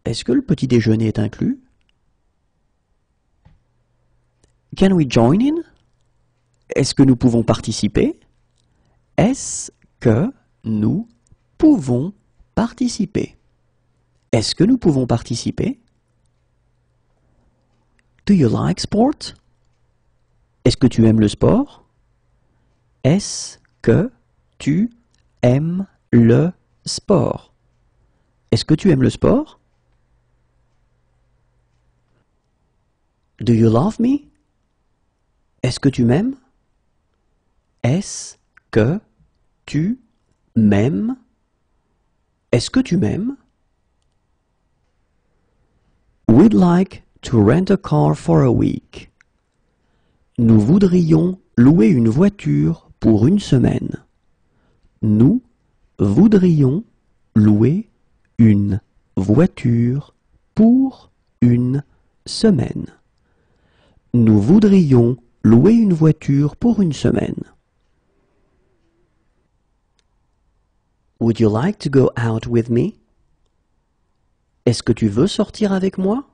Est-ce que le petit déjeuner est inclus? Can we join in? Est-ce que nous pouvons participer? Est-ce que nous pouvons participer? Est-ce que nous pouvons participer? Do you like sport? Est-ce que tu aimes le sport? Est-ce que tu aimes le sport? Est-ce que tu aimes le sport? Do you love me? Est-ce que tu m'aimes? Est-ce que tu m'aimes? Est-ce que tu m'aimes? We'd like to rent a car for a week. Nous voudrions louer une voiture pour une semaine. Nous voudrions louer une voiture pour une semaine. Nous voudrions louer une voiture pour une semaine. Would you like to go out with me? Est-ce que tu veux sortir avec moi?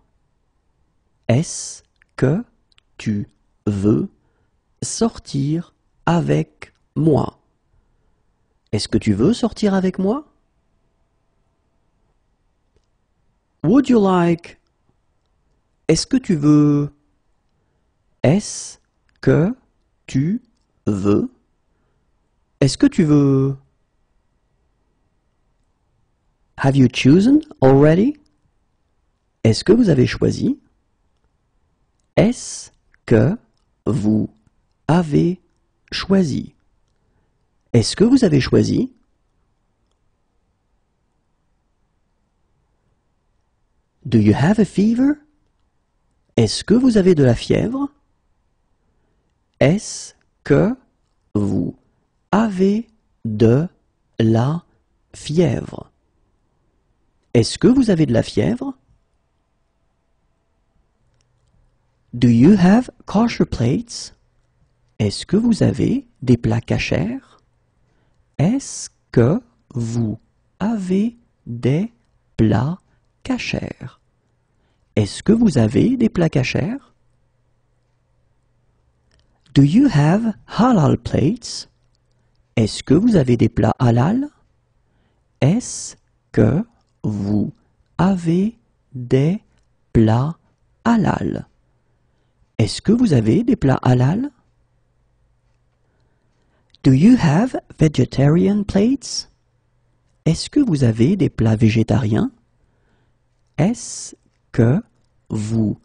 Est-ce que tu veux sortir avec moi? Est-ce que tu veux sortir avec moi? Would you like? Est-ce que tu veux? Est-ce que tu veux? Est-ce que tu veux? Have you chosen already? Est-ce que vous avez choisi? Est-ce que vous avez choisi? Est-ce que vous avez choisi? Do you have a fever? Est-ce que vous avez de la fièvre? Est-ce que vous avez de la fièvre? Est-ce que vous avez de la fièvre? Do you have kosher plates? Est-ce que vous avez des plats kashers? Est-ce que vous avez des plats kashers? Est-ce que vous avez des plats kashers? Do you have halal plates? Est-ce que vous avez des plats halal? Est-ce que vous avez des plats halal? Est-ce que vous avez des plats halal? Do you have vegetarian plates? Est-ce que vous avez des plats végétariens? Est-ce que vous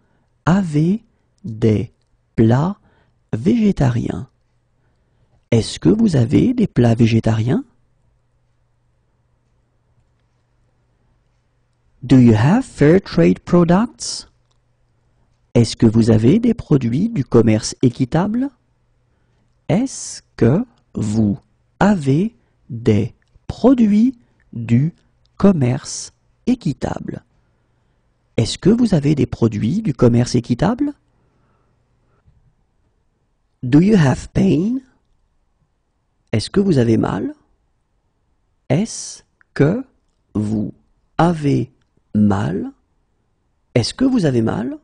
avez des plats végétariens? Est-ce que vous avez des plats végétariens? Do you have fair trade products? Est-ce que vous avez des produits du commerce équitable? Est-ce que vous avez des produits du commerce équitable? Est-ce que vous avez des produits du commerce équitable? Do you have pain? Est-ce que vous avez mal? Est-ce que vous avez mal? Est-ce que vous avez mal?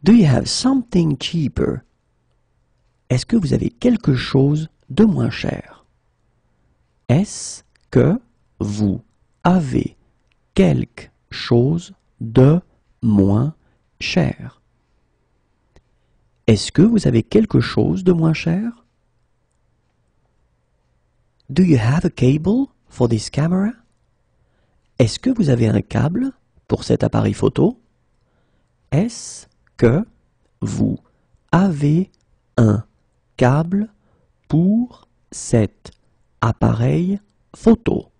Do you have something cheaper? Est-ce que vous avez quelque chose de moins cher? Est-ce que vous avez quelque chose de moins cher? Est-ce que vous avez quelque chose de moins cher? Do you have a cable for this camera? Est-ce que vous avez un câble pour cet appareil photo? Est-ce que vous avez un câble pour cet appareil photo?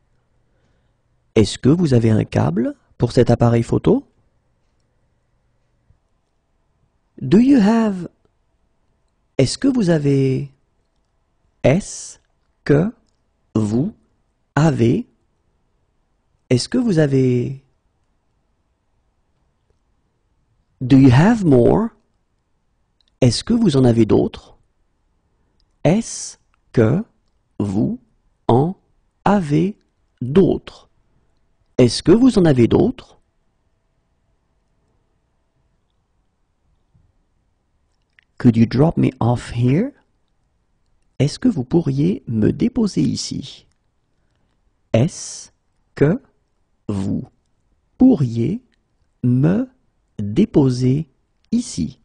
Est-ce que vous avez un câble pour cet appareil photo? Do you have? Est-ce que vous avez? Est-ce que vous avez? Est-ce que vous avez? Do you have more? Est-ce que vous en avez d'autres? Est-ce que vous en avez d'autres? Est-ce que vous en avez d'autres? Could you drop me off here? Est-ce que vous pourriez me déposer ici? Est-ce que vous pourriez me déposer ici?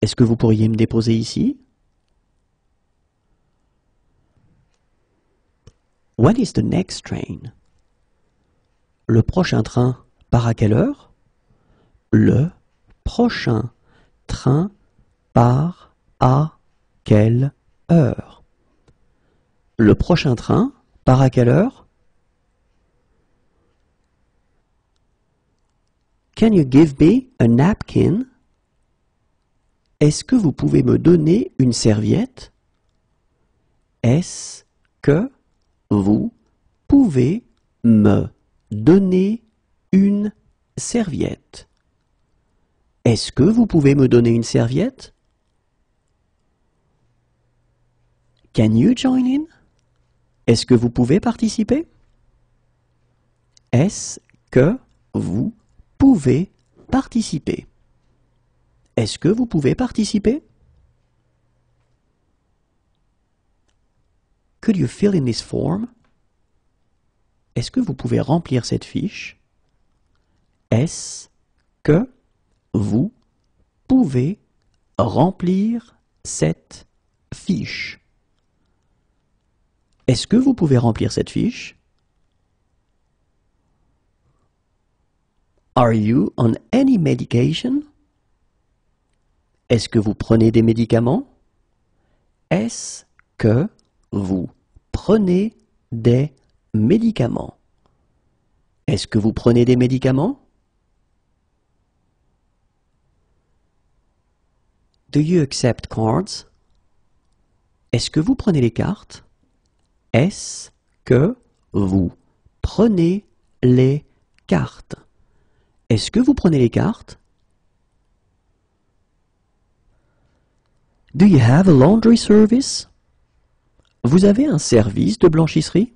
Est-ce que vous pourriez me déposer ici? When is the next train? Le prochain train part à quelle heure? Le prochain train part à quelle heure? Le prochain train part à quelle heure? Can you give me a napkin? Est-ce que vous pouvez me donner une serviette? Est-ce que vous pouvez me donner une serviette? Est-ce que vous pouvez me donner une serviette? Can you join in? Est-ce que vous pouvez participer? Est-ce que vous pouvez participer? Est-ce que vous pouvez participer? Could you fill in this form? Est-ce que vous pouvez remplir cette fiche? Est-ce que vous pouvez remplir cette fiche? Est-ce que vous pouvez remplir cette fiche? Are you on any medication? Est-ce que vous prenez des médicaments? Est-ce que vous prenez des médicaments? Est-ce que vous prenez des médicaments? Do you accept cards? Est-ce que vous prenez les cartes? Est-ce que vous prenez les cartes? Est-ce que vous prenez les cartes? Do you have a laundry service? Vous avez un service de blanchisserie?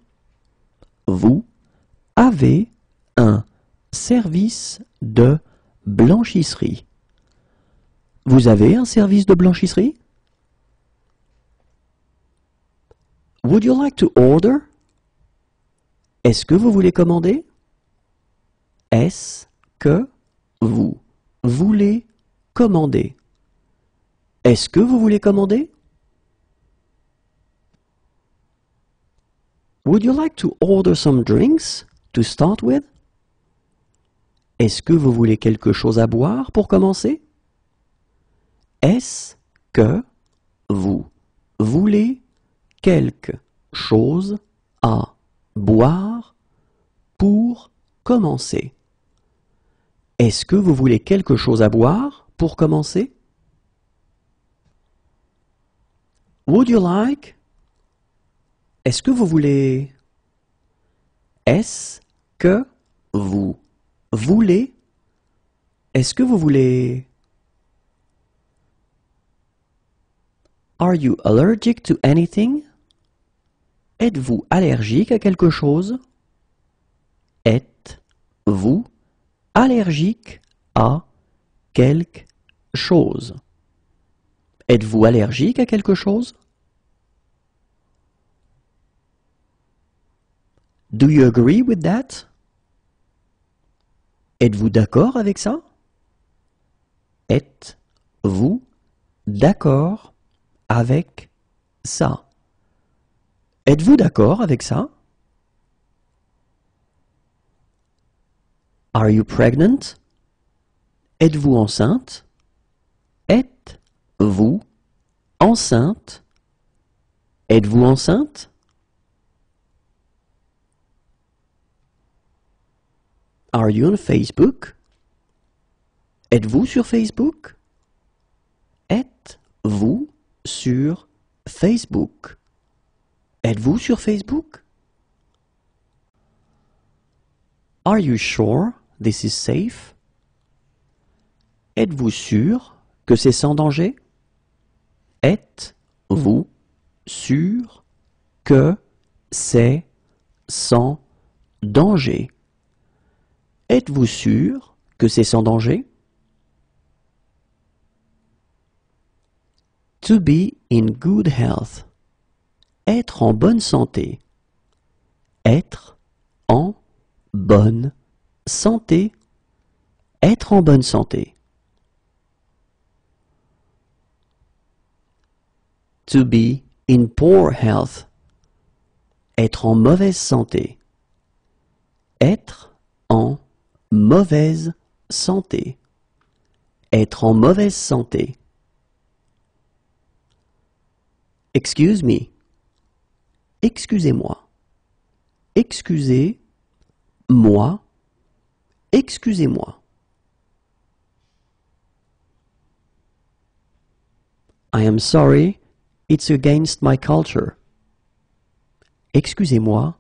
Vous avez un service de blanchisserie. Vous avez un service de blanchisserie? Would you like to order? Est-ce que vous voulez commander? Est-ce que vous voulez commander? Est-ce que vous voulez commander? Would you like to order some drinks to start with? Est-ce que vous voulez quelque chose à boire pour commencer? Est-ce que vous voulez quelque chose à boire pour commencer? Est-ce que vous voulez quelque chose à boire pour commencer? Would you like? Est-ce que vous voulez? Est-ce que vous voulez? Est-ce que vous voulez? Are you allergic to anything? Êtes-vous allergique à quelque chose? Êtes-vous allergique à quelque chose? Êtes-vous allergique à quelque chose? Do you agree with that? Êtes-vous d'accord avec ça? Êtes-vous d'accord avec ça? Êtes-vous d'accord avec ça? Are you pregnant? Êtes-vous enceinte? Êtes-vous enceinte? Êtes-vous enceinte? Are you on Facebook? Êtes-vous sur Facebook? Êtes-vous sur Facebook? Êtes-vous sur Facebook? Are you sure this is safe? Êtes-vous sûr que c'est sans danger? Êtes-vous sûr que c'est sans danger? Êtes-vous sûr que c'est sans danger? To be in good health. Être en bonne santé. Être en bonne santé. Être en bonne santé. To be in poor health. Être en mauvaise santé. Être en mauvaise santé. Être en mauvaise santé. Excuse me. Excusez-moi. Excusez-moi. Excusez-moi. I am sorry, it's against my culture. Excusez-moi,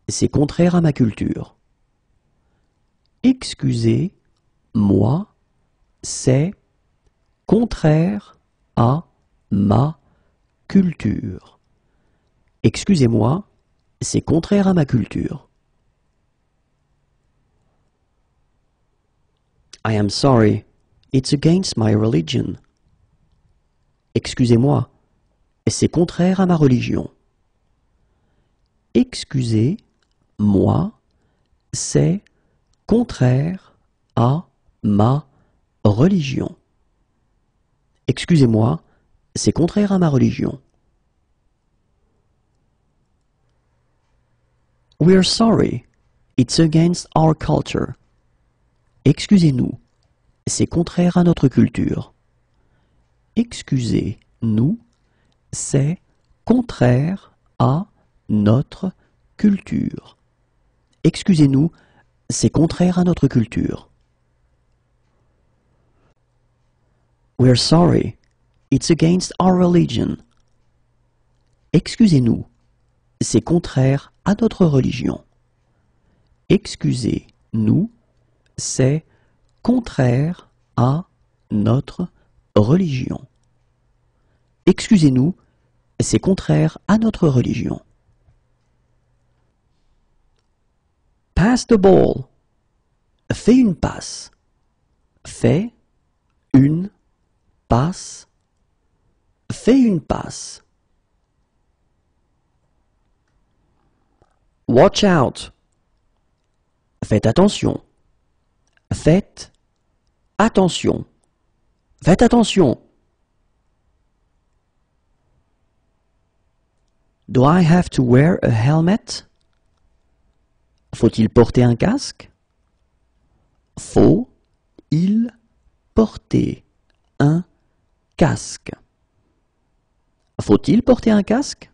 c'est contraire à ma culture. Excusez-moi, c'est contraire à ma culture. Excusez-moi, c'est contraire à ma culture. I am sorry, it's against my religion. Excusez-moi, c'est contraire à ma religion. Excusez-moi, c'est contraire à ma religion. Excusez-moi, c'est contraire à ma religion. We're sorry, it's against our culture. Excusez-nous, c'est contraire à notre culture. Excusez-nous, c'est contraire à notre culture. Excusez-nous, c'est contraire à notre culture. We're sorry, it's against our religion. Excusez-nous, c'est contraire à notre religion. Excusez-nous, c'est contraire à notre religion. Excusez-nous, c'est contraire à notre religion. Pass the ball. Fais une passe. Fais une passe. Fais une passe. Watch out. Faites attention. Faites attention. Faites attention. Do I have to wear a helmet? Faut-il porter un casque? Faut-il porter un casque? Faut-il porter un casque?